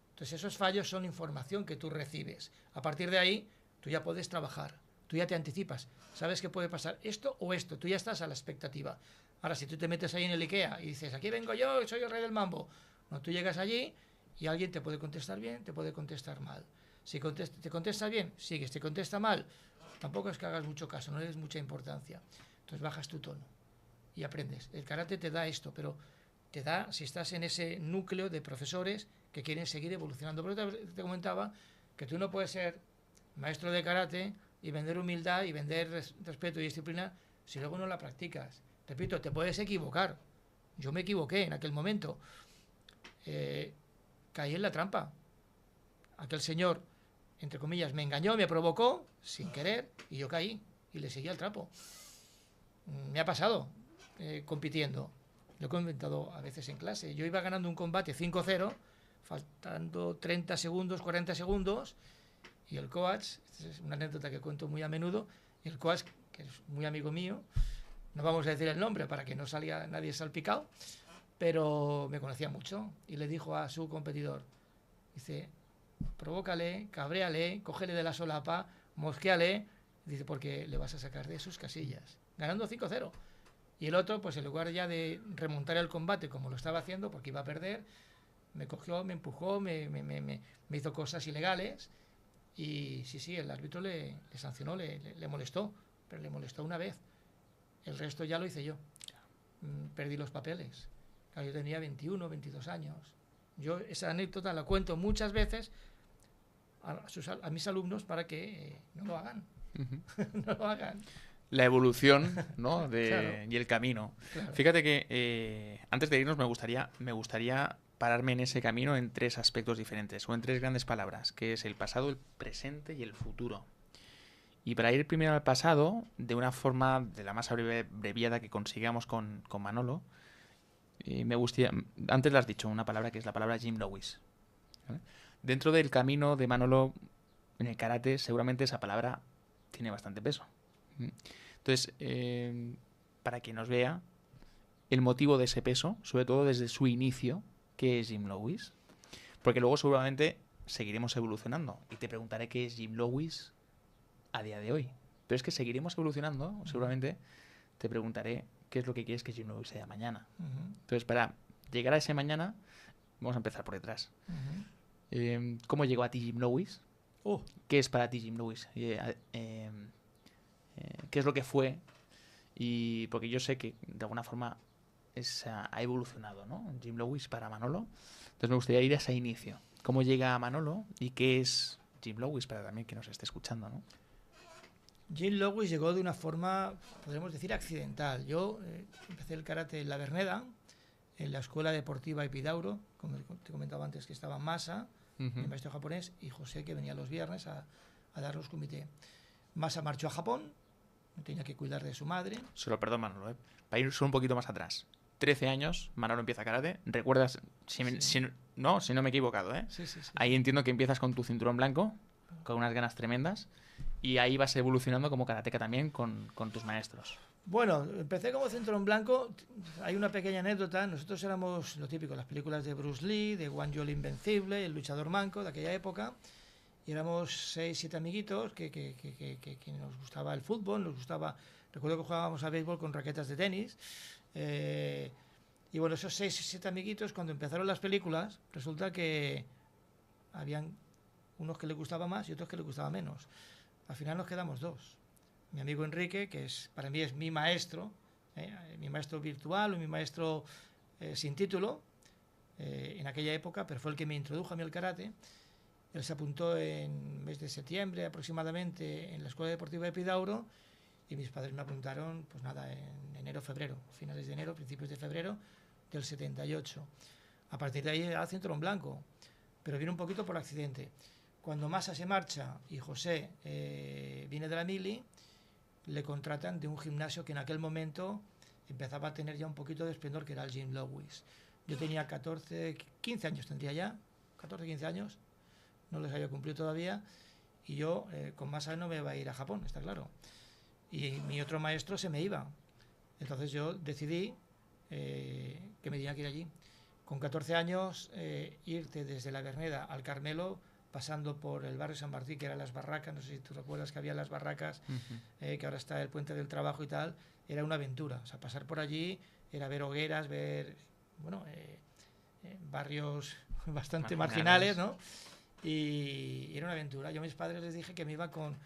Entonces esos fallos son información que tú recibes. A partir de ahí, tú ya puedes trabajar, tú ya te anticipas, sabes que puede pasar esto o esto, tú ya estás a la expectativa. Ahora, si tú te metes ahí en el IKEA y dices, aquí vengo yo, soy el rey del mambo, no, tú llegas allí y alguien te puede contestar bien, te puede contestar mal. Si te contesta bien, sigues, te contesta mal, tampoco es que hagas mucho caso, no le des mucha importancia. Entonces bajas tu tono y aprendes. El karate te da esto, pero te da si estás en ese núcleo de profesores que quieren seguir evolucionando. Pero te comentaba que tú no puedes ser maestro de karate y vender humildad y vender respeto y disciplina si luego no la practicas. Repito, te puedes equivocar. Yo me equivoqué en aquel momento. Caí en la trampa. Aquel señor, entre comillas, me engañó, me provocó sin querer y yo caí y le seguí al trapo. Me ha pasado compitiendo. Lo he comentado a veces en clase. Yo iba ganando un combate 5-0, faltando 30 segundos, 40 segundos, y el coach, esta es una anécdota que cuento muy a menudo, y el coach, que es muy amigo mío, no vamos a decir el nombre para que no salga nadie salpicado, pero me conocía mucho, y le dijo a su competidor, dice, provócale, cabréale, cógele de la solapa, mosquéale, dice, porque le vas a sacar de sus casillas, ganando 5-0. Y el otro, pues en lugar ya de remontar el combate como lo estaba haciendo, porque iba a perder, me cogió, me empujó, me hizo cosas ilegales. Y sí, el árbitro le sancionó, le molestó, pero le molestó una vez. El resto ya lo hice yo. Perdí los papeles. Claro, yo tenía 21, 22 años. Yo esa anécdota la cuento muchas veces a mis alumnos para que no lo hagan. No lo hagan. La evolución, ¿no? Claro. Y el camino. Claro. Fíjate que antes de irnos me gustaría pararme en ese camino en tres aspectos diferentes o en tres grandes palabras, que es el pasado, el presente y el futuro. Y para ir primero al pasado, de una forma de la más abreviada que consigamos con Manolo, me gustaría, antes le has dicho una palabra que es la palabra Jim Lewis, ¿vale? Dentro del camino de Manolo en el karate, seguramente esa palabra tiene bastante peso. Entonces, para que nos vea el motivo de ese peso, sobre todo desde su inicio, que es Jim Lewis, porque luego seguramente seguiremos evolucionando y te preguntaré qué es Jim Lewis a día de hoy. Pero es que seguiremos evolucionando, seguramente te preguntaré qué es lo que quieres que Jim Lewis sea mañana. Entonces, para llegar a ese mañana, vamos a empezar por detrás. ¿Cómo llegó a ti Jim Lewis? ¿Qué es para ti Jim Lewis? ¿Qué es lo que fue? Y porque yo sé que de alguna forma ha evolucionado, ¿no? Jim Lewis para Manolo. Entonces me gustaría ir a ese inicio. ¿Cómo llega a Manolo y qué es Jim Lewis para también que nos esté escuchando, ¿no? Jim Lewis llegó de una forma, podríamos decir, accidental. Yo empecé el karate en la Verneda, en la Escuela Deportiva Epidauro, como te comentaba antes, que estaba Masa, mi maestro japonés, y José, que venía los viernes a darnos comité. Masa marchó a Japón, tenía que cuidar de su madre. Se lo perdono, Manolo, para ir solo un poquito más atrás. 13 años, Manolo empieza karate. ¿Recuerdas? Si no me he equivocado, ¿eh? Sí. Ahí entiendo que empiezas con tu cinturón blanco, con unas ganas tremendas, y ahí vas evolucionando como karateca también con tus maestros. Bueno, empecé como cinturón blanco. Hay una pequeña anécdota. Nosotros éramos lo típico, las películas de Bruce Lee, de Wang Yo el Invencible, el luchador manco de aquella época. Y éramos 6, 7 amiguitos que nos gustaba el fútbol, nos gustaba... Recuerdo que jugábamos a béisbol con raquetas de tenis. Y bueno, esos 6, 7 amiguitos, cuando empezaron las películas, resulta que habían unos que les gustaba más y otros que les gustaba menos. Al final nos quedamos 2. Mi amigo Enrique, que para mí es mi maestro virtual o mi maestro sin título, en aquella época, pero fue el que me introdujo a mí al karate. Él se apuntó en el mes de septiembre aproximadamente en la Escuela Deportiva de Epidauro y mis padres me apuntaron, pues nada, en enero, febrero, finales de enero, principios de febrero del 78. A partir de ahí era cinturón blanco, pero vino un poquito por accidente. Cuando Masa se marcha y José viene de la mili, le contratan de un gimnasio que en aquel momento empezaba a tener ya un poquito de esplendor, que era el Jim Lewis. Yo tenía 15 años tendría ya, 14, 15 años, no les había cumplido todavía, y yo con Masa no me iba a ir a Japón, está claro. Y mi otro maestro se me iba. Entonces yo decidí que me tenía que ir allí. con 14 años, irte desde la Verneda al Carmelo, pasando por el barrio San Martín, que eran las barracas, no sé si tú recuerdas que había las barracas, que ahora está el Puente del Trabajo y tal, era una aventura. O sea, pasar por allí era ver hogueras, ver, bueno, barrios bastante marginales, ¿no? Y era una aventura. Yo a mis padres les dije que me iba con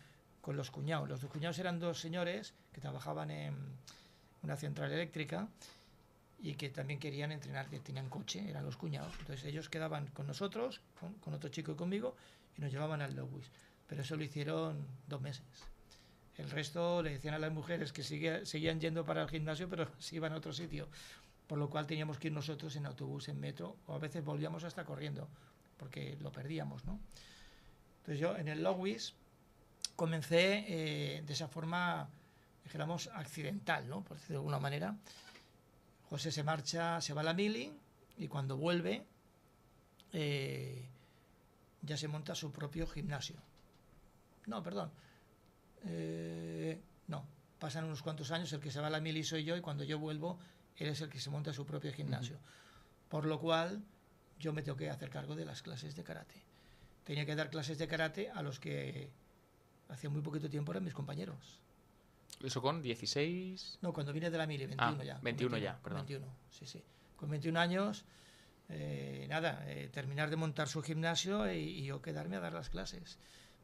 los cuñados. Los dos cuñados eran dos señores que trabajaban en una central eléctrica y que también querían entrenar, que tenían coche, eran los cuñados. Entonces ellos quedaban con nosotros, con otro chico y conmigo, y nos llevaban al Lowis. Pero eso lo hicieron 2 meses. El resto le decían a las mujeres que seguían yendo para el gimnasio, pero se iban a otro sitio. Por lo cual teníamos que ir nosotros en autobús, en metro, o a veces volvíamos hasta corriendo, porque lo perdíamos, ¿no? Entonces yo en el Lowis comencé de esa forma, dijéramos, accidental, ¿no? Por decirlo de alguna manera. José se marcha, se va a la mili, y cuando vuelve ya se monta su propio gimnasio. No, perdón. No, pasan unos cuantos años, el que se va a la mili soy yo, y cuando yo vuelvo, él es el que se monta su propio gimnasio. Por lo cual, yo me tengo que hacer cargo de las clases de karate. Tenía que dar clases de karate a los que hacía muy poquito tiempo eran mis compañeros. ¿Eso con 16? No, cuando vine de la mili, 21 ya. 21 ya, perdón. 21, sí, sí. Con 21 años, terminar de montar su gimnasio y yo quedarme a dar las clases.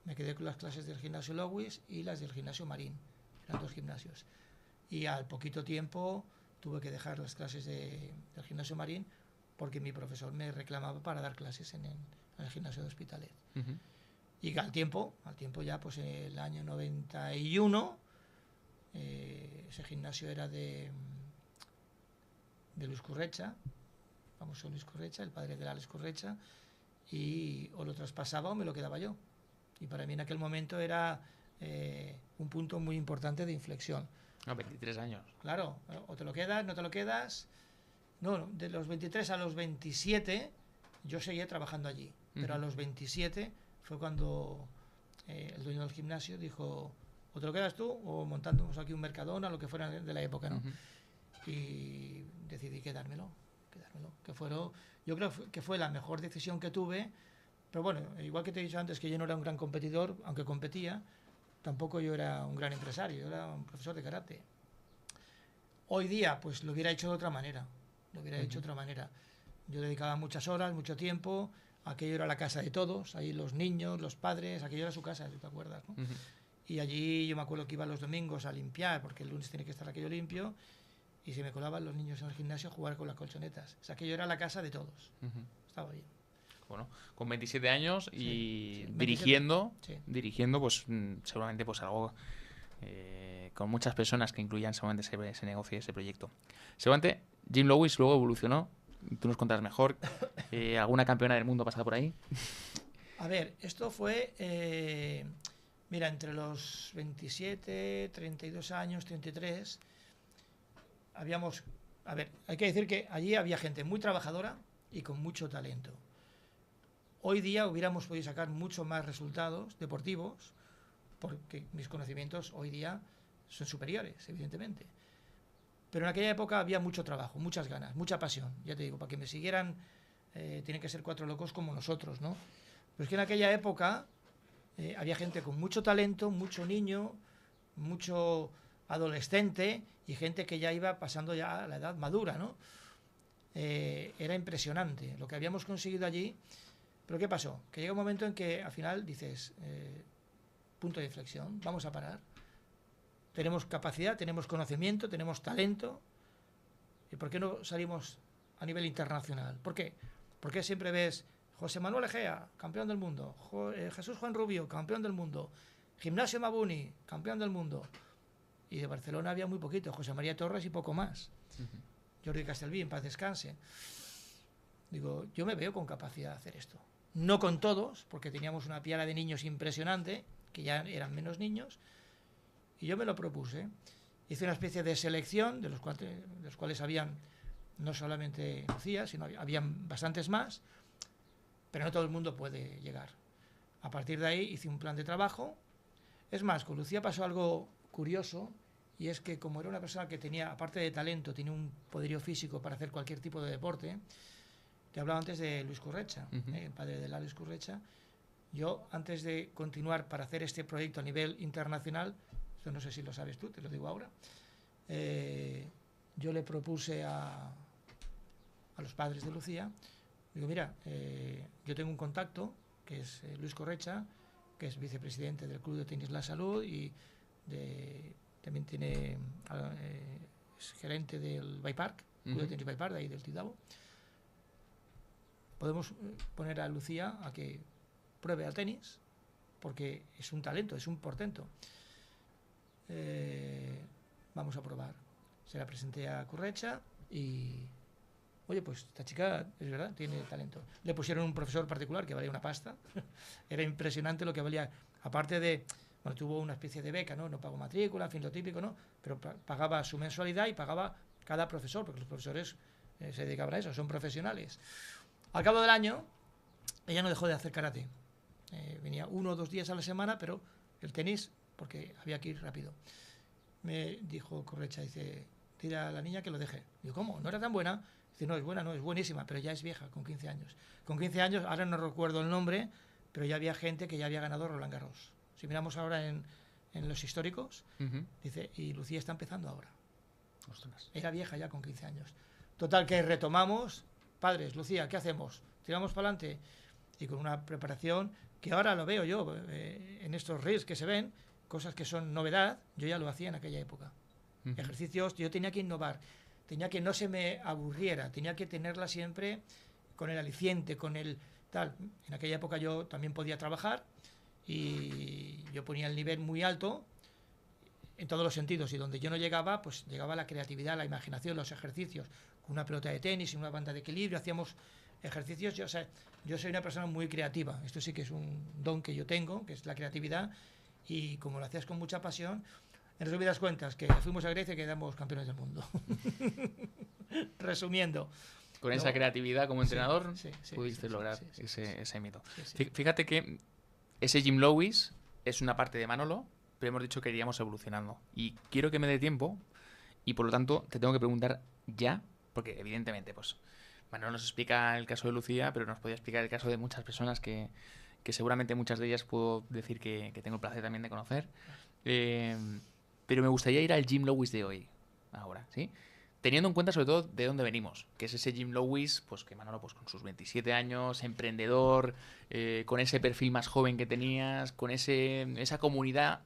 Me quedé con las clases del gimnasio Lowis y las del gimnasio Marín. Eran 2 gimnasios. Y al poquito tiempo tuve que dejar las clases del gimnasio Marín porque mi profesor me reclamaba para dar clases en el gimnasio de Hospitalet. Y al tiempo ya, pues en el año 91, ese gimnasio era de Luis Currecha, famoso Luis Currecha, el padre de Alex Currecha, y o lo traspasaba o me lo quedaba yo. Y para mí en aquel momento era un punto muy importante de inflexión. 23 años. Claro, o te lo quedas, no te lo quedas. No, de los 23 a los 27 yo seguía trabajando allí, pero a los 27 fue cuando el dueño del gimnasio dijo, o te lo quedas tú o montamos aquí un Mercadona, lo que fuera de la época, ¿no? Y decidí quedármelo. Yo creo que fue la mejor decisión que tuve. Pero bueno, igual que te he dicho antes que yo no era un gran competidor, aunque competía, tampoco yo era un gran empresario, yo era un profesor de karate. Hoy día, pues lo hubiera hecho de otra manera, Yo dedicaba muchas horas, mucho tiempo, aquello era la casa de todos, ahí los niños, los padres, aquello era su casa, si te acuerdas, ¿no? Y allí yo me acuerdo que iba los domingos a limpiar, porque el lunes tiene que estar aquello limpio, y se me colaban los niños en el gimnasio a jugar con las colchonetas. O sea, aquello era la casa de todos. Estaba bien. Bueno, con 27 años y dirigiendo, pues seguramente pues algo con muchas personas que incluían seguramente ese negocio y ese proyecto. Seguramente Jim Lowis luego evolucionó, tú nos contarás mejor. ¿Alguna campeona del mundo ha pasado por ahí? A ver, esto fue, mira, entre los 27, 32 años, 33, habíamos, a ver, hay que decir que allí había gente muy trabajadora y con mucho talento. Hoy día hubiéramos podido sacar mucho más resultados deportivos porque mis conocimientos hoy día son superiores, evidentemente. Pero en aquella época había mucho trabajo, muchas ganas, mucha pasión. Ya te digo, para que me siguieran tienen que ser 4 locos como nosotros, ¿no? Pero es que en aquella época había gente con mucho talento, mucho niño, mucho adolescente y gente que ya iba pasando ya a la edad madura, ¿no? Era impresionante lo que habíamos conseguido allí. Pero ¿qué pasó? Que llega un momento en que al final dices, punto de inflexión, vamos a parar. Tenemos capacidad, tenemos conocimiento, tenemos talento. ¿Y por qué no salimos a nivel internacional? ¿Por qué? Porque siempre ves José Manuel Egea, campeón del mundo, Jesús Juan Rubio, campeón del mundo, Gimnasio Mabuni, campeón del mundo. Y de Barcelona había muy poquito, José María Torres y poco más. Jordi Castelví, en paz descanse. Digo, yo me veo con capacidad de hacer esto. No con todos, porque teníamos una piara de niños impresionante, que ya eran menos niños, y yo me lo propuse. Hice una especie de selección, de los cuales habían no solamente Lucía, sino habían bastantes más, pero no todo el mundo puede llegar. A partir de ahí hice un plan de trabajo. Es más, con Lucía pasó algo curioso, y es que como era una persona que tenía, aparte de talento, tenía un poderío físico para hacer cualquier tipo de deporte, te hablaba antes de Luis Currecha, el padre de Luis Currecha. Yo, antes de continuar para hacer este proyecto a nivel internacional, esto no sé si lo sabes tú, te lo digo ahora, yo le propuse a los padres de Lucía, digo, mira, yo tengo un contacto, que es Luis Correcha, que es vicepresidente del Club de Tenis La Salud y también tiene, es gerente del Bay Park, Club de Tenis Bay Park, de ahí del Tidabo. Podemos poner a Lucía a que pruebe al tenis, porque es un talento, es un portento. Vamos a probar. Se la presenté a Correcha y, oye, pues esta chica, es verdad, tiene talento. Le pusieron un profesor particular que valía una pasta. Era impresionante lo que valía. Aparte de, bueno, tuvo una especie de beca, ¿no? No pagó matrícula, en fin, lo típico, ¿no? Pero pagaba su mensualidad y pagaba cada profesor, porque los profesores se dedicaban a eso, son profesionales. Al cabo del año, ella no dejó de hacer karate. Venía 1 o 2 días a la semana, pero el tenis, porque había que ir rápido. Me dijo Correcha, dice, dile a la niña que lo deje. Digo, ¿cómo? ¿No era tan buena? Dice, no, es buena, no, es buenísima, pero ya es vieja, con 15 años. Con 15 años, ahora no recuerdo el nombre, pero ya había gente que ya había ganado Roland Garros. Si miramos ahora en los históricos, dice, y Lucía está empezando ahora. Ostras. Era vieja ya con 15 años. Total, que retomamos. Padres, Lucía, ¿qué hacemos? ¿Tiramos para adelante? Y con una preparación que ahora lo veo yo en estos reels que se ven, cosas que son novedad, yo ya lo hacía en aquella época. Ejercicios, yo tenía que innovar, tenía que no se me aburriera, tenía que tenerla siempre con el aliciente, con el tal. En aquella época yo también podía trabajar y yo ponía el nivel muy alto en todos los sentidos, y donde yo no llegaba, pues llegaba la creatividad, la imaginación, los ejercicios, con una pelota de tenis y una banda de equilibrio, hacíamos ejercicios. Yo soy una persona muy creativa, esto sí que es un don que yo tengo, que es la creatividad, y como lo hacías con mucha pasión, en resumidas cuentas, que fuimos a Grecia y quedamos campeones del mundo. Resumiendo. Con esa creatividad como entrenador pudiste lograr sí. ese mito. Sí. Fíjate que ese Jim Lewis es una parte de Manolo, pero hemos dicho que iríamos evolucionando. Y quiero que me dé tiempo, y por lo tanto te tengo que preguntar ya, porque evidentemente pues Manolo nos explica el caso de Lucía, pero nos podría explicar el caso de muchas personas que seguramente muchas de ellas puedo decir que tengo el placer también de conocer. Pero me gustaría ir al Jim Lewis de hoy, ahora, ¿sí? Teniendo en cuenta sobre todo de dónde venimos, que es ese Jim Lewis, pues que Manolo, pues con sus 27 años, emprendedor, con ese perfil más joven que tenías, con esa comunidad,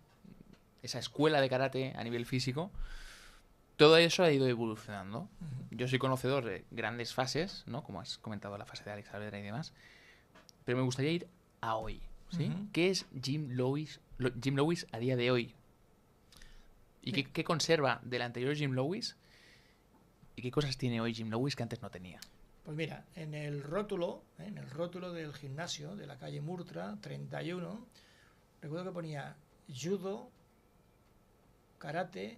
esa escuela de karate a nivel físico, todo eso ha ido evolucionando. Yo soy conocedor de grandes fases, ¿no? Como has comentado, la fase de Alex Saavedra y demás, pero me gustaría ir a hoy, ¿sí? ¿Qué es Jim Lewis a día de hoy? ¿Y qué conserva del anterior Jim Lewis? ¿Y qué cosas tiene hoy Jim Lewis que antes no tenía? Pues mira, en el rótulo del gimnasio de la calle Murtra, 31, recuerdo que ponía judo, karate,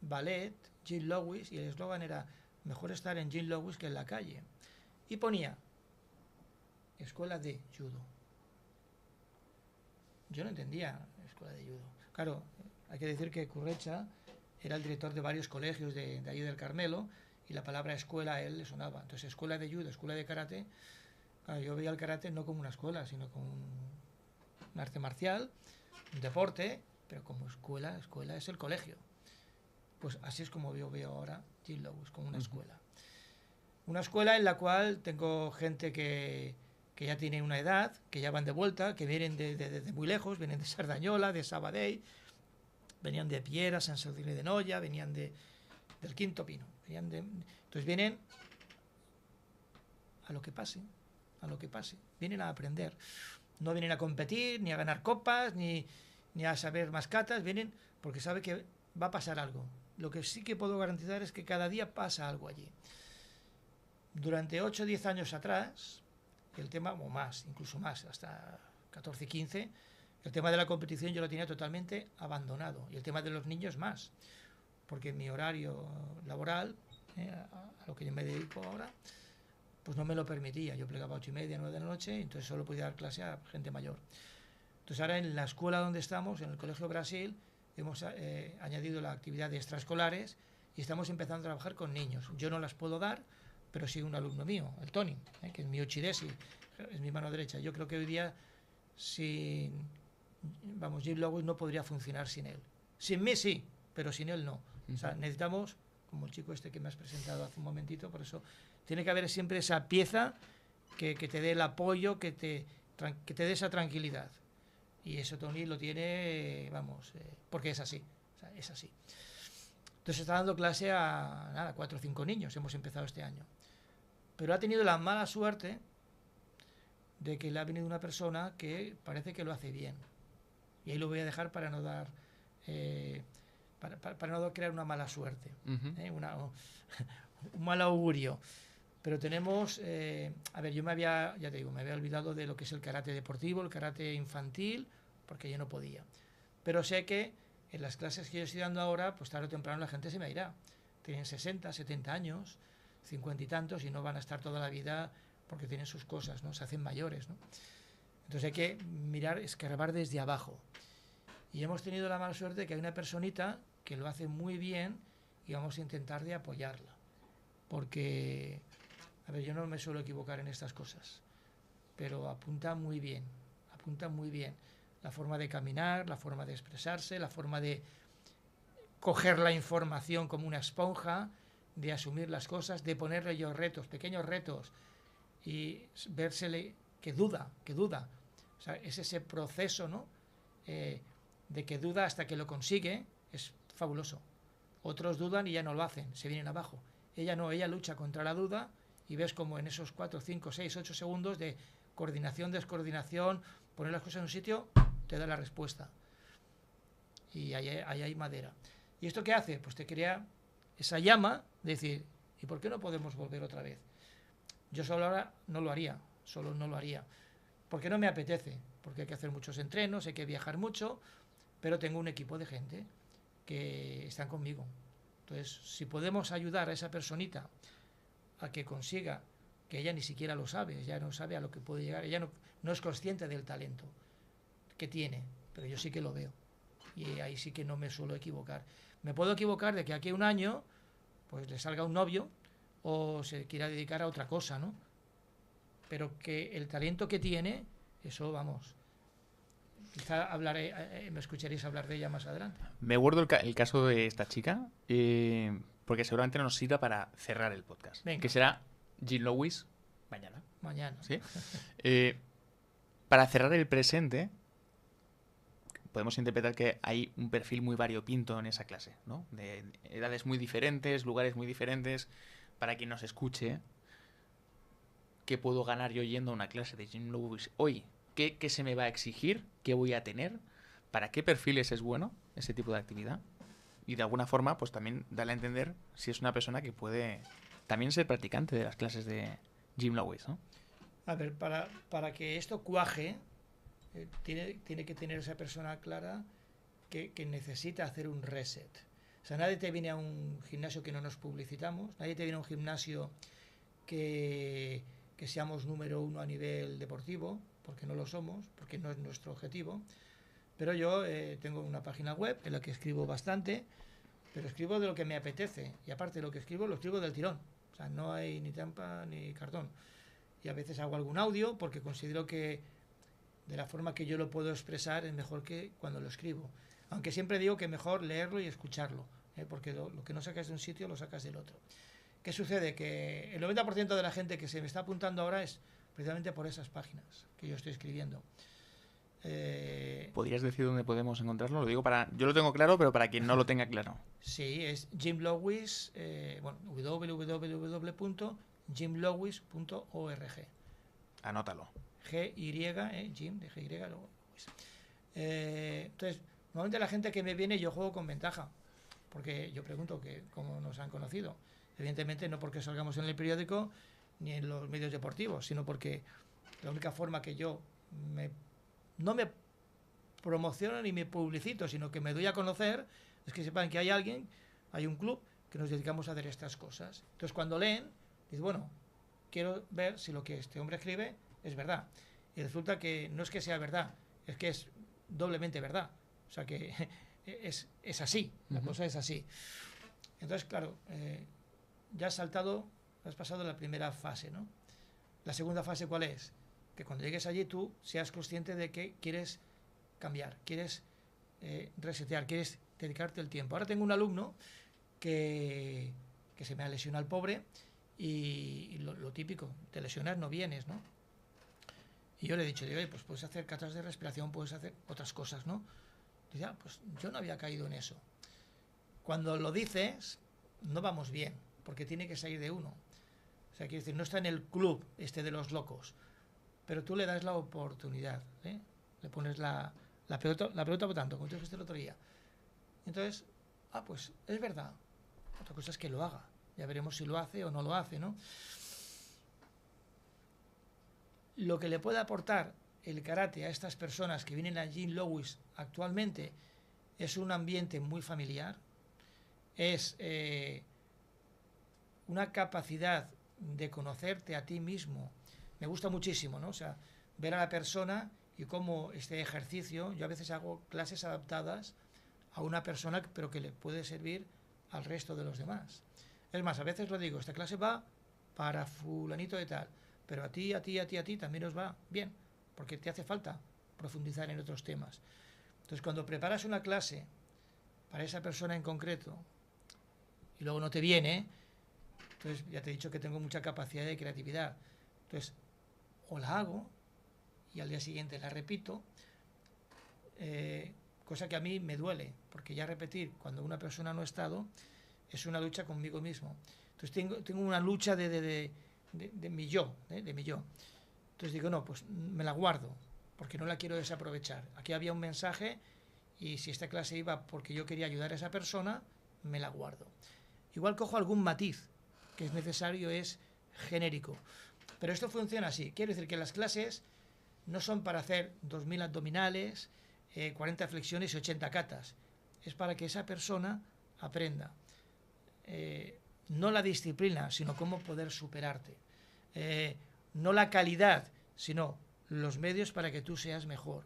ballet, Jim Lewis, y el eslogan era mejor estar en Jim Lewis que en la calle. Y ponía escuela de judo. Yo no entendía escuela de judo. Claro, hay que decir que Currecha era el director de varios colegios de ahí del Carmelo, y la palabra escuela a él le sonaba. Entonces, escuela de judo, escuela de karate. Claro, yo veía el karate no como una escuela, sino como un arte marcial, un deporte, pero como escuela es el colegio. Pues así es como yo veo ahora Jim Lewis, como una escuela. Una escuela en la cual tengo gente que ya tiene una edad, que ya van de vuelta, que vienen de muy lejos, vienen de Sardañola, de Sabadell, venían de Piera, San Sadurní de Noia, venían del Quinto Pino. Entonces vienen a lo que pase, vienen a aprender. No vienen a competir, ni a ganar copas, ni a saber más catas, vienen porque sabe que va a pasar algo. Lo que sí que puedo garantizar es que cada día pasa algo allí. Durante 8 o 10 años atrás, el tema, o más, incluso más, hasta 14, 15, el tema de la competición yo lo tenía totalmente abandonado. Y el tema de los niños más. Porque mi horario laboral, a lo que yo me dedico ahora, pues no me lo permitía. Yo plegaba a 8:30, 9 de la noche, y entonces solo podía dar clase a gente mayor. Entonces ahora en la escuela donde estamos, en el Colegio Brasil, hemos añadido la actividad de extraescolares y estamos empezando a trabajar con niños. Yo no las puedo dar pero sí un alumno mío, el Tony, que es mi Uchidesi, es mi mano derecha. Yo creo que hoy día Jim Lowis no podría funcionar sin él. Sin mí sí, pero sin él no. O sea, necesitamos, como el chico este que me has presentado hace un momentito, por eso tiene que haber siempre esa pieza que te dé el apoyo, que te dé esa tranquilidad. Y eso Tony lo tiene, porque es así. O sea, es así. Entonces está dando clase a 4 o 5 niños, hemos empezado este año. Pero ha tenido la mala suerte de que le ha venido una persona que parece que lo hace bien. Y ahí lo voy a dejar para no dar... para no crear una mala suerte, un mal augurio. Pero tenemos... yo me había olvidado de lo que es el karate deportivo, el karate infantil, porque yo no podía. Pero sé que en las clases que yo estoy dando ahora, pues tarde o temprano la gente se me irá. Tienen 60, 70 años, 50 y tantos, y no van a estar toda la vida porque tienen sus cosas, ¿no? Se hacen mayores, ¿no? Entonces hay que mirar, escarbar desde abajo. Y hemos tenido la mala suerte de que hay una personita que lo hace muy bien y vamos a intentar de apoyarla. Porque, yo no me suelo equivocar en estas cosas, pero apunta muy bien. La forma de caminar, la forma de expresarse, la forma de coger la información como una esponja, de asumir las cosas, de ponerle yo retos, pequeños retos, y vérsele que duda. O sea, es ese proceso, ¿no? De que duda hasta que lo consigue, es fabuloso. Otros dudan y ya no lo hacen, se vienen abajo. Ella no, ella lucha contra la duda y ves como en esos 4, 5, 6, 8 segundos de coordinación, descoordinación, poner las cosas en un sitio, te da la respuesta. Y ahí hay madera. ¿Y esto qué hace? Pues te crea esa llama de decir, ¿y por qué no podemos volver otra vez? Yo solo ahora no lo haría, porque no me apetece, porque hay que hacer muchos entrenos, hay que viajar mucho, pero tengo un equipo de gente que están conmigo. Entonces, si podemos ayudar a esa personita a que consiga, que ella ni siquiera lo sabe, ella no sabe a lo que puede llegar, ella no es consciente del talento que tiene, pero yo sí que lo veo. Y ahí sí que no me suelo equivocar. Me puedo equivocar de que aquí a un año pues le salga un novio o se quiera dedicar a otra cosa, ¿no? Pero que el talento que tiene, eso quizá me escucharéis hablar de ella más adelante. Me guardo el caso de esta chica, porque seguramente nos sirva para cerrar el podcast. Venga. Que será Jim Lowis mañana. ¿Sí? Para cerrar el presente, podemos interpretar que hay un perfil muy variopinto en esa clase, ¿no? De edades muy diferentes, lugares muy diferentes. Para quien nos escuche, ¿qué puedo ganar yo yendo a una clase de Jim Lowis hoy? ¿Qué se me va a exigir? ¿Qué voy a tener? ¿Para qué perfiles es bueno ese tipo de actividad? Y de alguna forma, pues también darle a entender si es una persona que puede también ser practicante de las clases de Jim Lowis, ¿no? A ver, para que esto cuaje, tiene que tener esa persona clara que necesita hacer un reset. O sea, nadie te viene a un gimnasio que no nos publicitamos, nadie te viene a un gimnasio que seamos número 1 a nivel deportivo, porque no lo somos, porque no es nuestro objetivo. Pero yo tengo una página web en la que escribo bastante, pero escribo de lo que me apetece, y aparte de lo que escribo, lo escribo del tirón. O sea, no hay ni trampa ni cartón. Y a veces hago algún audio porque considero que de la forma que yo lo puedo expresar es mejor que cuando lo escribo. Aunque siempre digo que mejor leerlo y escucharlo, porque lo que no sacas de un sitio lo sacas del otro. ¿Qué sucede? Que el 90% de la gente que se me está apuntando ahora es precisamente por esas páginas que yo estoy escribiendo. ¿Podrías decir dónde podemos encontrarlo? Lo digo yo lo tengo claro, pero para quien no lo tenga claro. Sí, es Jim Lowis, www.jimlowis.org. Anótalo. Jim, de GY, luego Lowis. Entonces, normalmente la gente que me viene, yo juego con ventaja, porque yo pregunto que cómo nos han conocido. Evidentemente no porque salgamos en el periódico ni en los medios deportivos, sino porque la única forma que yo no me promociono ni me publicito, sino que me doy a conocer, es que sepan que hay un club que nos dedicamos a hacer estas cosas. Entonces cuando leen, dicen, bueno, quiero ver si lo que este hombre escribe es verdad. Y resulta que no es que sea verdad, es que es doblemente verdad. O sea que es así, la cosa es así. Entonces, claro, ya has saltado has pasado la primera fase, ¿no? La segunda fase, ¿cuál es? Que cuando llegues allí tú seas consciente de que quieres cambiar, quieres resetear, quieres dedicarte el tiempo. Ahora tengo un alumno que se me ha lesionado el pobre y lo típico, te lesionas, no vienes, ¿no? Y yo le he dicho, digo, pues puedes hacer catas de respiración, puedes hacer otras cosas, ¿no? Dice, pues yo no había caído en eso. Cuando lo dices, no vamos bien, porque tiene que salir de uno. O sea, quiere decir, no está en el club de los locos, pero tú le das la oportunidad, ¿eh? Le pones la pelota votando, como tú dijiste el otro día. Entonces, pues es verdad. Otra cosa es que lo haga. Ya veremos si lo hace o no lo hace, ¿no? Lo que le puede aportar el karate a estas personas que vienen a Jim Lewis actualmente es un ambiente muy familiar, es una capacidad de conocerte a ti mismo. Me gusta muchísimo, ¿no? O sea, ver a la persona y cómo este ejercicio, yo a veces hago clases adaptadas a una persona, pero que le puede servir al resto de los demás. Es más, a veces lo digo, esta clase va para fulanito de tal, pero a ti también os va bien, porque te hace falta profundizar en otros temas. Entonces, cuando preparas una clase para esa persona en concreto y luego no te viene, entonces ya te he dicho que tengo mucha capacidad de creatividad. Entonces, o la hago y al día siguiente la repito, cosa que a mí me duele, porque ya repetir cuando una persona no ha estado es una lucha conmigo mismo. Entonces tengo una lucha de mi yo, de mi yo. Entonces digo, no, pues me la guardo, porque no la quiero desaprovechar. Aquí había un mensaje y si esta clase iba porque yo quería ayudar a esa persona, me la guardo. Igual cojo algún matiz que es necesario, es genérico. Pero esto funciona así. Quiere decir que las clases no son para hacer 2000 abdominales, 40 flexiones y 80 katas. Es para que esa persona aprenda. No la disciplina, sino cómo poder superarte. No la calidad, sino los medios para que tú seas mejor.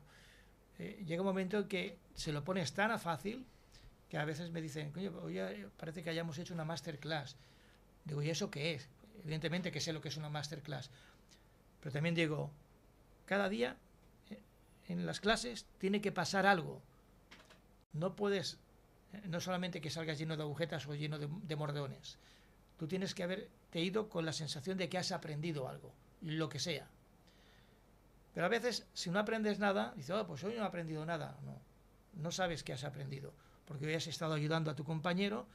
Llega un momento en que se lo pones tan a fácil que a veces me dicen, coño, oye, parece que hayamos hecho una masterclass. Digo, ¿y eso qué es? Evidentemente que sé lo que es una masterclass. Pero también digo, cada día en las clases tiene que pasar algo. No puedes, no solamente que salgas lleno de agujetas o lleno de mordones. Tú tienes que haberte ido con la sensación de que has aprendido algo, lo que sea. Pero a veces, si no aprendes nada, dices, pues hoy no he aprendido nada. No sabes que has aprendido, porque hoy has estado ayudando a tu compañero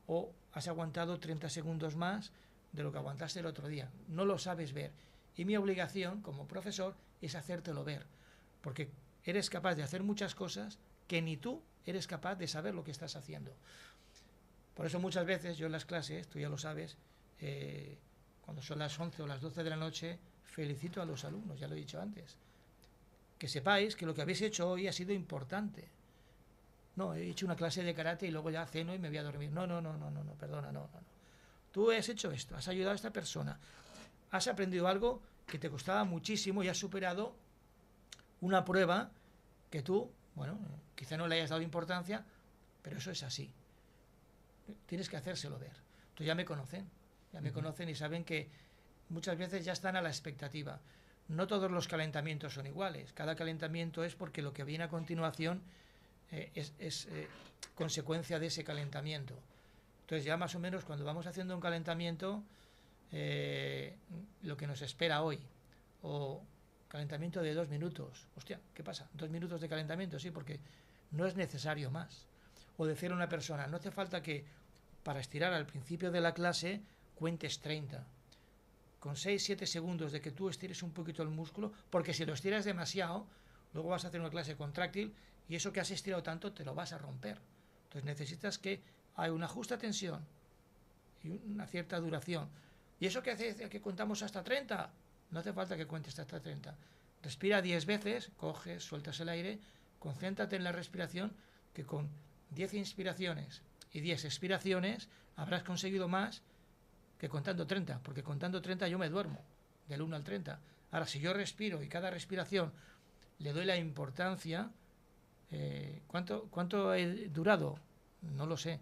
o has aguantado 30 segundos más de lo que aguantaste el otro día. No lo sabes ver. Y mi obligación como profesor es hacértelo ver, porque eres capaz de hacer muchas cosas que ni tú eres capaz de saber lo que estás haciendo. Por eso muchas veces yo en las clases, tú ya lo sabes, cuando son las 11 o las 12 de la noche, felicito a los alumnos, ya lo he dicho antes. Que sepáis que lo que habéis hecho hoy ha sido importante. No, he hecho una clase de karate y luego ya ceno y me voy a dormir. No, perdona, no. Tú has hecho esto, has ayudado a esta persona, has aprendido algo que te costaba muchísimo y has superado una prueba que tú, bueno, quizá no le hayas dado importancia, pero eso es así. Tienes que hacérselo ver. Entonces ya me conocen y saben que muchas veces ya están a la expectativa. No todos los calentamientos son iguales. Cada calentamiento es porque lo que viene a continuación es consecuencia de ese calentamiento. Entonces ya más o menos cuando vamos haciendo un calentamiento, lo que nos espera hoy, o calentamiento de 2 minutos, hostia, ¿qué pasa? 2 minutos de calentamiento, sí, porque no es necesario más. O decirle a una persona, no hace falta que para estirar al principio de la clase cuentes 30. Con 6-7 segundos de que tú estires un poquito el músculo, porque si lo estiras demasiado, luego vas a hacer una clase contráctil y eso que has estirado tanto te lo vas a romper. Entonces necesitas que haya una justa tensión y una cierta duración. ¿Y eso que hace que contamos hasta 30? No hace falta que cuentes hasta 30. Respira 10 veces, coges, sueltas el aire, concéntrate en la respiración, que con 10 inspiraciones y 10 expiraciones habrás conseguido más que contando 30, porque contando 30 yo me duermo, del 1 al 30. Ahora, si yo respiro y cada respiración le doy la importancia, ¿cuánto he durado? No lo sé,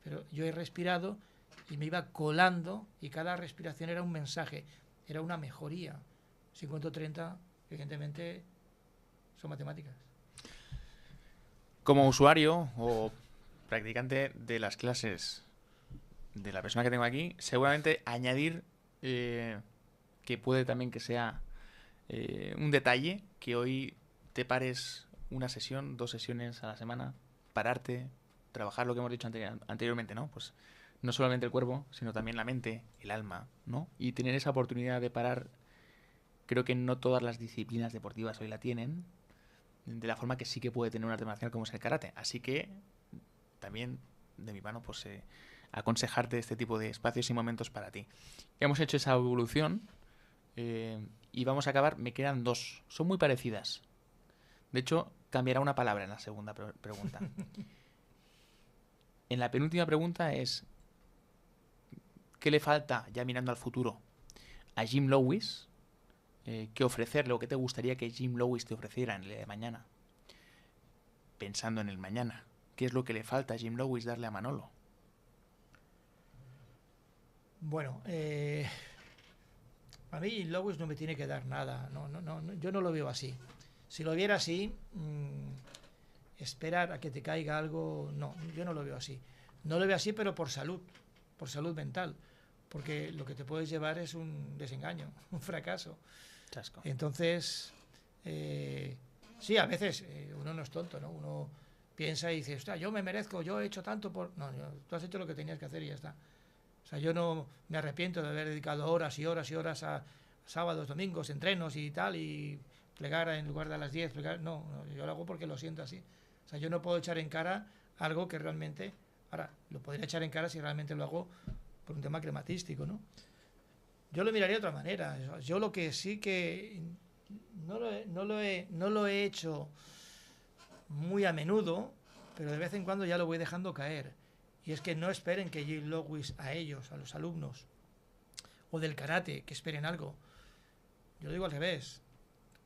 pero yo he respirado y me iba colando y cada respiración era un mensaje, era una mejoría. 50-30, evidentemente, son matemáticas. Como usuario o practicante de las clases de la persona que tengo aquí, seguramente añadir que puede también que sea un detalle, que hoy te pares una sesión, 2 sesiones a la semana, pararte, trabajar lo que hemos dicho anteriormente, ¿no? Pues no solamente el cuerpo, sino también la mente, el alma, ¿no? Y tener esa oportunidad de parar, creo que no todas las disciplinas deportivas hoy la tienen, de la forma que sí que puede tener un arte marcial como es el karate. Así que también de mi mano, pues aconsejarte este tipo de espacios y momentos para ti. Hemos hecho esa evolución y vamos a acabar. Me quedan 2. Son muy parecidas. De hecho, cambiará una palabra en la segunda pregunta. En la penúltima pregunta es: ¿qué le falta, ya mirando al futuro, a Jim Lewis? ¿Qué ofrecerle o qué te gustaría que Jim Lewis te ofreciera en el día de mañana? Pensando en el mañana, ¿qué es lo que le falta a Jim Lewis darle a Manolo? Bueno, a mí Lewis no me tiene que dar nada. No, yo no lo veo así. Si lo viera así, esperar a que te caiga algo, no, yo no lo veo así. No lo veo así, pero por salud mental, porque lo que te puedes llevar es un desengaño, un fracaso. Chasco. Entonces, sí, a veces uno no es tonto, ¿no? Uno piensa y dice, ostras, yo me merezco, yo he hecho tanto por... No, tú has hecho lo que tenías que hacer y ya está. O sea, yo no me arrepiento de haber dedicado horas y horas y horas a sábados, domingos, entrenos y tal, y plegar en lugar de a las 10, plegar. No, yo lo hago porque lo siento así. O sea, yo no puedo echar en cara algo que realmente... Ahora, lo podría echar en cara si realmente lo hago por un tema crematístico, ¿no? Yo lo miraría de otra manera. Yo lo que sí que no lo he hecho muy a menudo, pero de vez en cuando ya lo voy dejando caer. Y es que no esperen que Jim Lewis a ellos, a los alumnos, o del karate, que esperen algo. Yo lo digo al revés.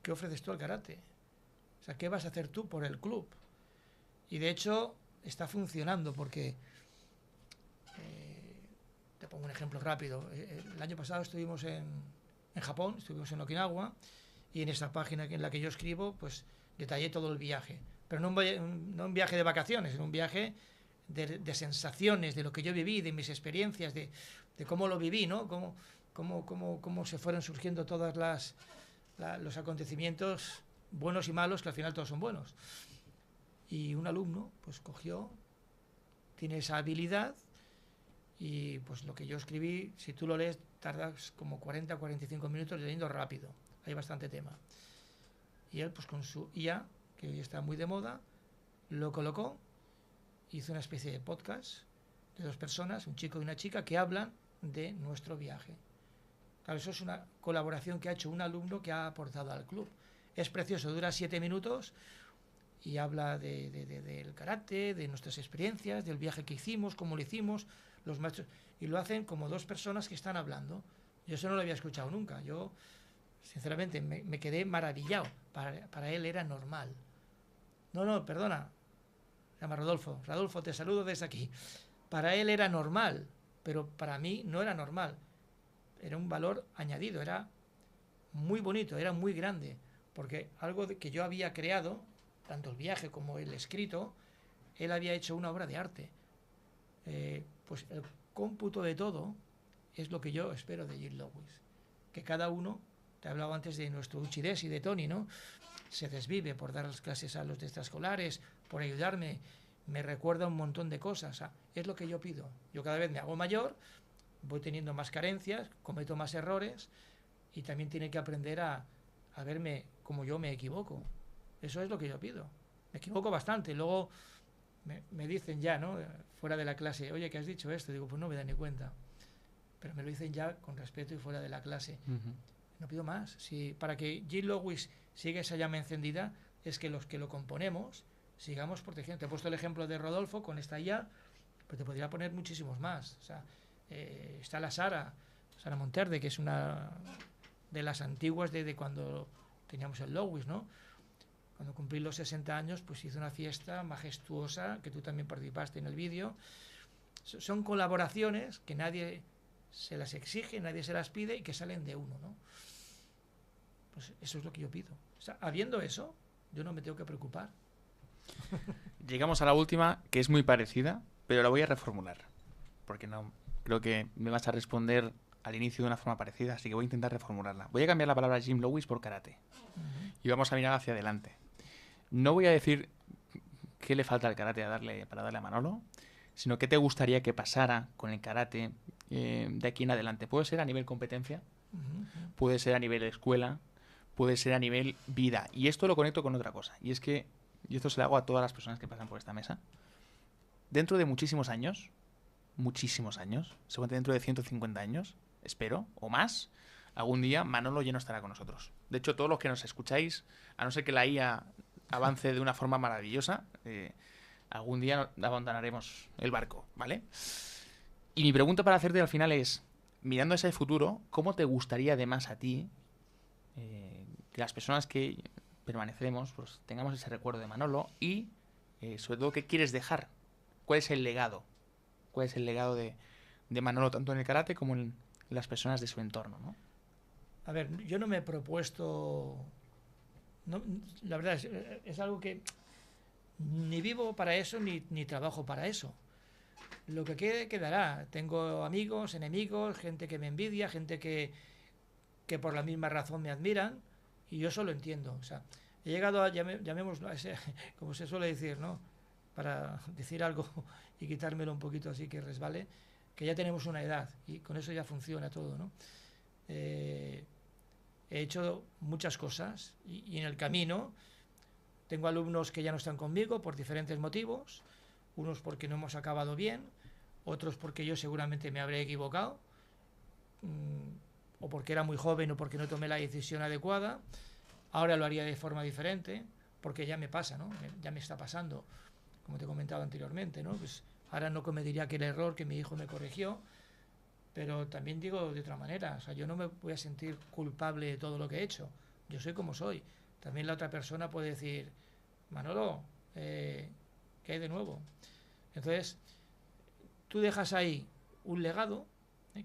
¿Qué ofreces tú al karate? O sea, ¿qué vas a hacer tú por el club? Y de hecho está funcionando porque... te pongo un ejemplo rápido. El año pasado estuvimos en Japón, estuvimos en Okinawa, y en esta página en la que yo escribo, pues detallé todo el viaje. Pero no un viaje de vacaciones, sino un viaje de sensaciones, de lo que yo viví, de mis experiencias, de cómo lo viví, ¿no? Cómo se fueron surgiendo todos los acontecimientos buenos y malos, que al final todos son buenos. Y un alumno, pues cogió, tiene esa habilidad, y pues lo que yo escribí, si tú lo lees, tardas como 40 o 45 minutos leyendo rápido. Hay bastante tema. Y él, pues con su IA, que hoy está muy de moda, lo colocó, hizo una especie de podcast de 2 personas, un chico y una chica, que hablan de nuestro viaje. Claro, eso es una colaboración que ha hecho un alumno que ha aportado al club. Es precioso, dura 7 minutos y habla del karate, de nuestras experiencias, del viaje que hicimos, cómo lo hicimos, los maestros, y lo hacen como 2 personas que están hablando. Yo eso no lo había escuchado nunca. Yo, sinceramente, me quedé maravillado. Para él era normal. No, perdona. Se llama Rodolfo. Rodolfo, te saludo desde aquí. Para él era normal, pero para mí no era normal. Era un valor añadido, era muy bonito, era muy grande, porque algo que yo había creado, tanto el viaje como el escrito, él había hecho una obra de arte. Pues el cómputo de todo es lo que yo espero de Jim Lewis. Que cada uno, te he hablado antes de nuestro Uchideshi y de Tony, ¿no? Se desvive por dar las clases a los de extraescolares, por ayudarme, me recuerda un montón de cosas. O sea, es lo que yo pido. Yo cada vez me hago mayor, voy teniendo más carencias, cometo más errores, y también tiene que aprender a verme como yo me equivoco. Eso es lo que yo pido. Me equivoco bastante. Luego me dicen ya, ¿no? Fuera de la clase, oye, ¿qué has dicho esto? Digo, pues no me da ni cuenta. Pero me lo dicen ya con respeto y fuera de la clase. No pido más. Si para que Jim Lewis siga esa llama encendida, es que los que lo componemos sigamos protegiendo. Te he puesto el ejemplo de Rodolfo con esta IA, pero te podría poner muchísimos más. O sea, está la Sara Monterde, que es una de las antiguas de cuando teníamos el Lewis, ¿no? Cuando cumplí los 60 años, pues hizo una fiesta majestuosa, que tú también participaste en el vídeo, son colaboraciones que nadie se las exige, nadie se las pide y que salen de uno, ¿no? Pues eso es lo que yo pido. O sea, habiendo eso, yo no me tengo que preocupar. Llegamos a la última, que es muy parecida, pero la voy a reformular. Porque no creo que me vas a responder al inicio de una forma parecida, así que voy a intentar reformularla. Voy a cambiar la palabra Jim Lewis por karate. Y vamos a mirar hacia adelante. No voy a decir qué le falta al karate para darle a Manolo, sino qué te gustaría que pasara con el karate de aquí en adelante. Puede ser a nivel competencia, puede ser a nivel escuela, puede ser a nivel vida. Y esto lo conecto con otra cosa. Y es que, y esto se lo hago a todas las personas que pasan por esta mesa, dentro de muchísimos años, seguramente dentro de 150 años, espero, o más, algún día Manolo ya no estará con nosotros. De hecho, todos los que nos escucháis, a no ser que la IA avance de una forma maravillosa, algún día abandonaremos el barco, ¿vale? Y mi pregunta para hacerte al final es, mirando hacia el futuro, ¿cómo te gustaría además a ti que las personas que permanecemos pues tengamos ese recuerdo de Manolo y sobre todo qué quieres dejar? ¿Cuál es el legado? ¿Cuál es el legado de Manolo tanto en el karate como en las personas de su entorno, ¿no? A ver, yo no me he propuesto... No, la verdad es algo que ni vivo para eso ni trabajo para eso. Lo que quede, quedará. Tengo amigos, enemigos, gente que me envidia, gente que por la misma razón me admiran, y yo eso lo entiendo. O sea, he llegado a, llamémoslo a ese, como se suele decir, ¿no? Para decir algo y quitármelo un poquito así que resbale, que ya tenemos una edad y con eso ya funciona todo, ¿no? He hecho muchas cosas y en el camino tengo alumnos que ya no están conmigo por diferentes motivos, unos porque no hemos acabado bien, otros porque yo seguramente me habré equivocado, o porque era muy joven o porque no tomé la decisión adecuada. Ahora lo haría de forma diferente, porque ya me pasa, ¿no? Ya me está pasando, como te he comentado anteriormente, ¿no? Pues ahora no cometería aquel error que mi hijo me corrigió, pero también digo de otra manera, o sea, yo no me voy a sentir culpable de todo lo que he hecho, yo soy como soy. También la otra persona puede decir, Manolo, ¿qué hay de nuevo? Entonces, tú dejas ahí un legado,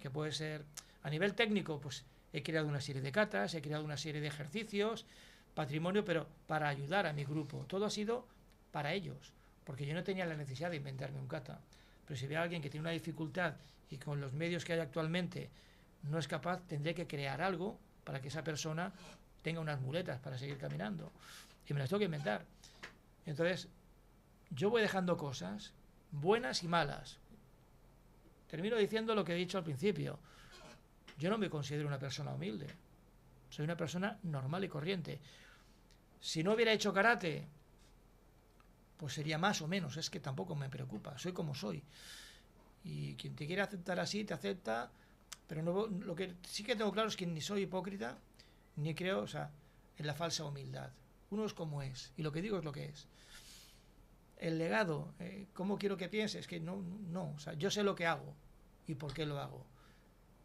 que puede ser, a nivel técnico, pues he creado una serie de catas, he creado una serie de ejercicios, patrimonio, pero para ayudar a mi grupo. Todo ha sido para ellos, porque yo no tenía la necesidad de inventarme un kata. Pero si veo a alguien que tiene una dificultad y con los medios que hay actualmente no es capaz, tendré que crear algo para que esa persona tenga unas muletas para seguir caminando. Y me las tengo que inventar. Entonces, yo voy dejando cosas, buenas y malas. Termino diciendo lo que he dicho al principio. Yo no me considero una persona humilde. Soy una persona normal y corriente. Si no hubiera hecho karate, pues sería más o menos. Es que tampoco me preocupa. Soy como soy. Y quien te quiere aceptar así, te acepta. Pero no, lo que sí que tengo claro es que ni soy hipócrita, ni creo, o sea, en la falsa humildad. Uno es como es. Y lo que digo es lo que es. El legado, ¿cómo quiero que pienses? Que no, o sea, yo sé lo que hago y por qué lo hago.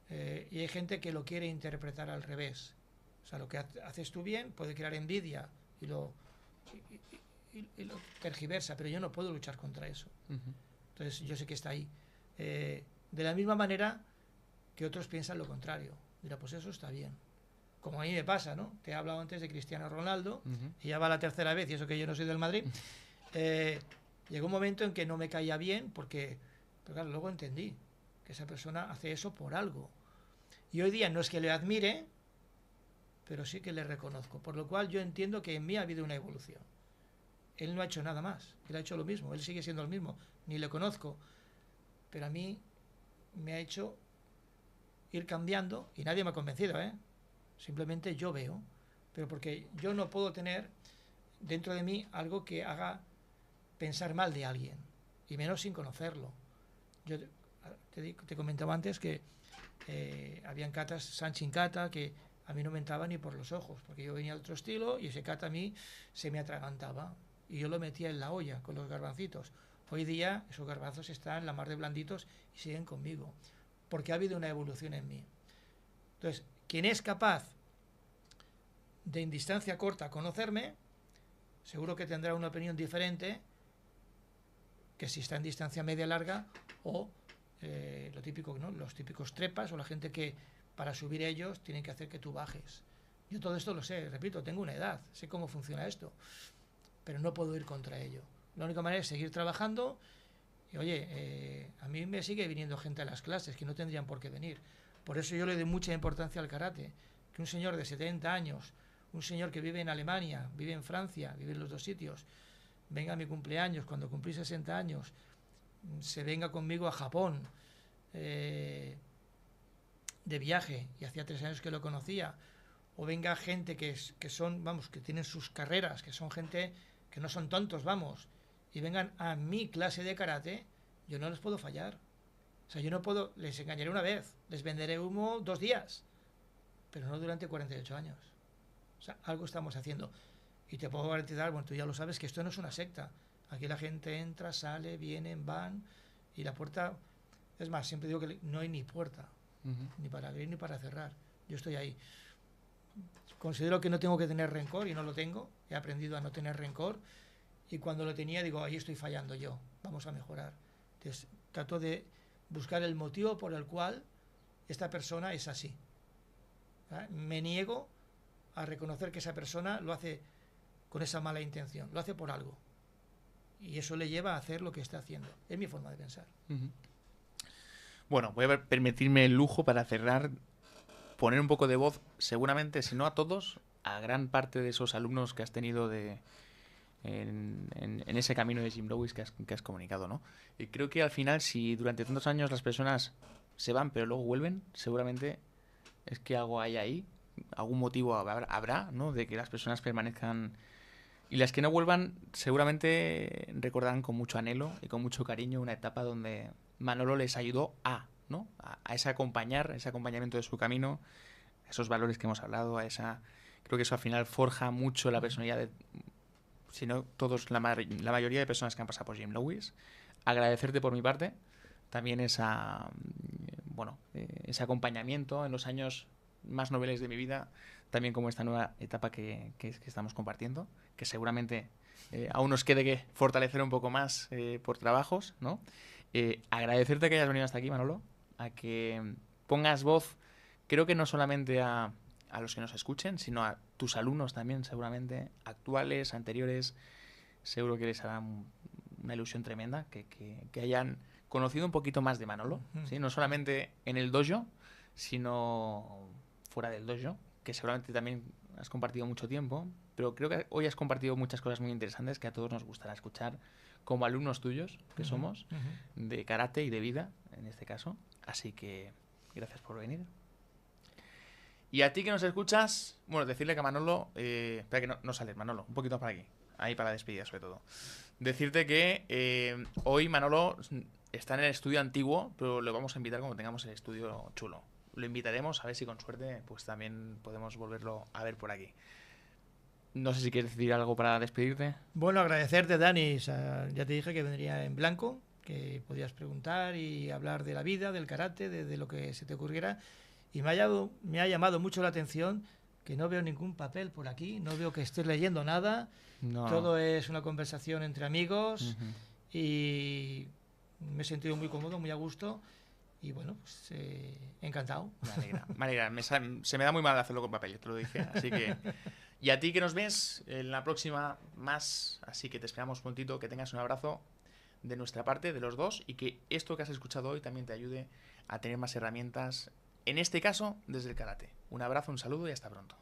Y hay gente que lo quiere interpretar al revés. O sea, lo que haces tú bien puede crear envidia y lo tergiversa, pero yo no puedo luchar contra eso. Entonces yo sé que está ahí. De la misma manera que otros piensan lo contrario. Mira, pues eso está bien. Como a mí me pasa, ¿no? Te he hablado antes de Cristiano Ronaldo, y ya va la tercera vez, y eso que yo no soy del Madrid. Llegó un momento en que no me caía bien, pero claro, luego entendí que esa persona hace eso por algo. Y hoy día no es que le admire, pero sí que le reconozco. Por lo cual yo entiendo que en mí ha habido una evolución. Él no ha hecho nada más. Él ha hecho lo mismo. Él sigue siendo el mismo. Ni le conozco. Pero a mí me ha hecho ir cambiando y nadie me ha convencido, ¿eh? Simplemente yo veo. Pero porque yo no puedo tener dentro de mí algo que haga pensar mal de alguien. Y menos sin conocerlo. Yo te comentaba antes que habían katas Sanchin kata que a mí no me entraban ni por los ojos, porque yo venía de otro estilo y ese kata a mí se me atragantaba y yo lo metía en la olla con los garbancitos. Hoy día esos garbanzos están la mar de blanditos y siguen conmigo, porque ha habido una evolución en mí. Entonces, quien es capaz de en distancia corta conocerme, seguro que tendrá una opinión diferente que si está en distancia media larga o lo típico, ¿no? Los típicos trepas o la gente que para subir ellos tienen que hacer que tú bajes. Yo todo esto lo sé, repito, tengo una edad, sé cómo funciona esto, pero no puedo ir contra ello. La única manera es seguir trabajando y, oye, a mí me sigue viniendo gente a las clases que no tendrían por qué venir. Por eso yo le doy mucha importancia al karate. Que un señor de 70 años, un señor que vive en Alemania, vive en Francia, vive en los dos sitios, venga a mi cumpleaños, cuando cumplí 60 años, se venga conmigo a Japón de viaje, y hacía 3 años que lo conocía, o venga gente que son, vamos, que tienen sus carreras, que son gente que no son tontos, vamos, y vengan a mi clase de karate, yo no les puedo fallar. O sea, yo no puedo, les engañaré una vez, les venderé humo 2 días, pero no durante 48 años. O sea, algo estamos haciendo. Y te puedo garantizar, bueno, tú ya lo sabes, que esto no es una secta. Aquí la gente entra, sale, vienen, van, y la puerta... Es más, siempre digo que no hay ni puerta, ni para abrir ni para cerrar. Yo estoy ahí. Considero que no tengo que tener rencor, y no lo tengo. He aprendido a no tener rencor. Y cuando lo tenía, digo, ahí estoy fallando yo. Vamos a mejorar. Entonces, trato de buscar el motivo por el cual esta persona es así. ¿Vale? Me niego a reconocer que esa persona lo hace con esa mala intención, lo hace por algo, y eso le lleva a hacer lo que está haciendo. Es mi forma de pensar. Bueno, voy a permitirme el lujo para cerrar, poner un poco de voz, seguramente, si no a todos, a gran parte de esos alumnos que has tenido en ese camino de Jim Loews que has comunicado, ¿no? Y creo que al final, si durante tantos años las personas se van pero luego vuelven, seguramente es que algo hay ahí, algún motivo habrá, ¿no? De que las personas permanezcan, y las que no vuelvan seguramente recordarán con mucho anhelo y con mucho cariño una etapa donde Manolo les ayudó ¿no? A ese acompañamiento de su camino, a esos valores que hemos hablado, creo que eso al final forja mucho la personalidad de, si no todos, la mayoría de personas que han pasado por Jim Loews. Agradecerte por mi parte también ese acompañamiento en los años más noveles de mi vida, también como esta nueva etapa que estamos compartiendo, que seguramente aún nos quede que fortalecer un poco más por trabajos, ¿no? Agradecerte que hayas venido hasta aquí, Manolo, a que pongas voz, creo que no solamente a los que nos escuchen, sino a tus alumnos también, seguramente, actuales, anteriores. Seguro que les hará una ilusión tremenda que hayan conocido un poquito más de Manolo, ¿sí? No solamente en el dojo, sino fuera del dojo, que seguramente también has compartido mucho tiempo, pero creo que hoy has compartido muchas cosas muy interesantes que a todos nos gustará escuchar como alumnos tuyos, que somos, de karate y de vida, en este caso. Así que gracias por venir. Y a ti que nos escuchas, bueno, decirle que a Manolo... espera que no sales, Manolo, un poquito para aquí. Ahí para la despedida, sobre todo. Decirte que hoy Manolo está en el estudio antiguo, pero lo vamos a invitar cuando tengamos el estudio chulo. Lo invitaremos, a ver si con suerte pues también podemos volverlo a ver por aquí. No sé si quieres decir algo para despedirte. Bueno, agradecerte, Dani. O sea, ya te dije que vendría en blanco, que podías preguntar y hablar de la vida, del karate, de lo que se te ocurriera. Y me ha llamado mucho la atención que no veo ningún papel por aquí, no veo que estés leyendo nada. No. Todo es una conversación entre amigos y me he sentido muy cómodo, muy a gusto. Y bueno, pues encantado. Me alegra. Se me da muy mal hacerlo con papel, te lo dije. Así que... Y a ti que nos ves, en la próxima más. Así que te esperamos prontito, que tengas un abrazo de nuestra parte, de los dos, y que esto que has escuchado hoy también te ayude a tener más herramientas, en este caso, desde el karate. Un abrazo, un saludo y hasta pronto.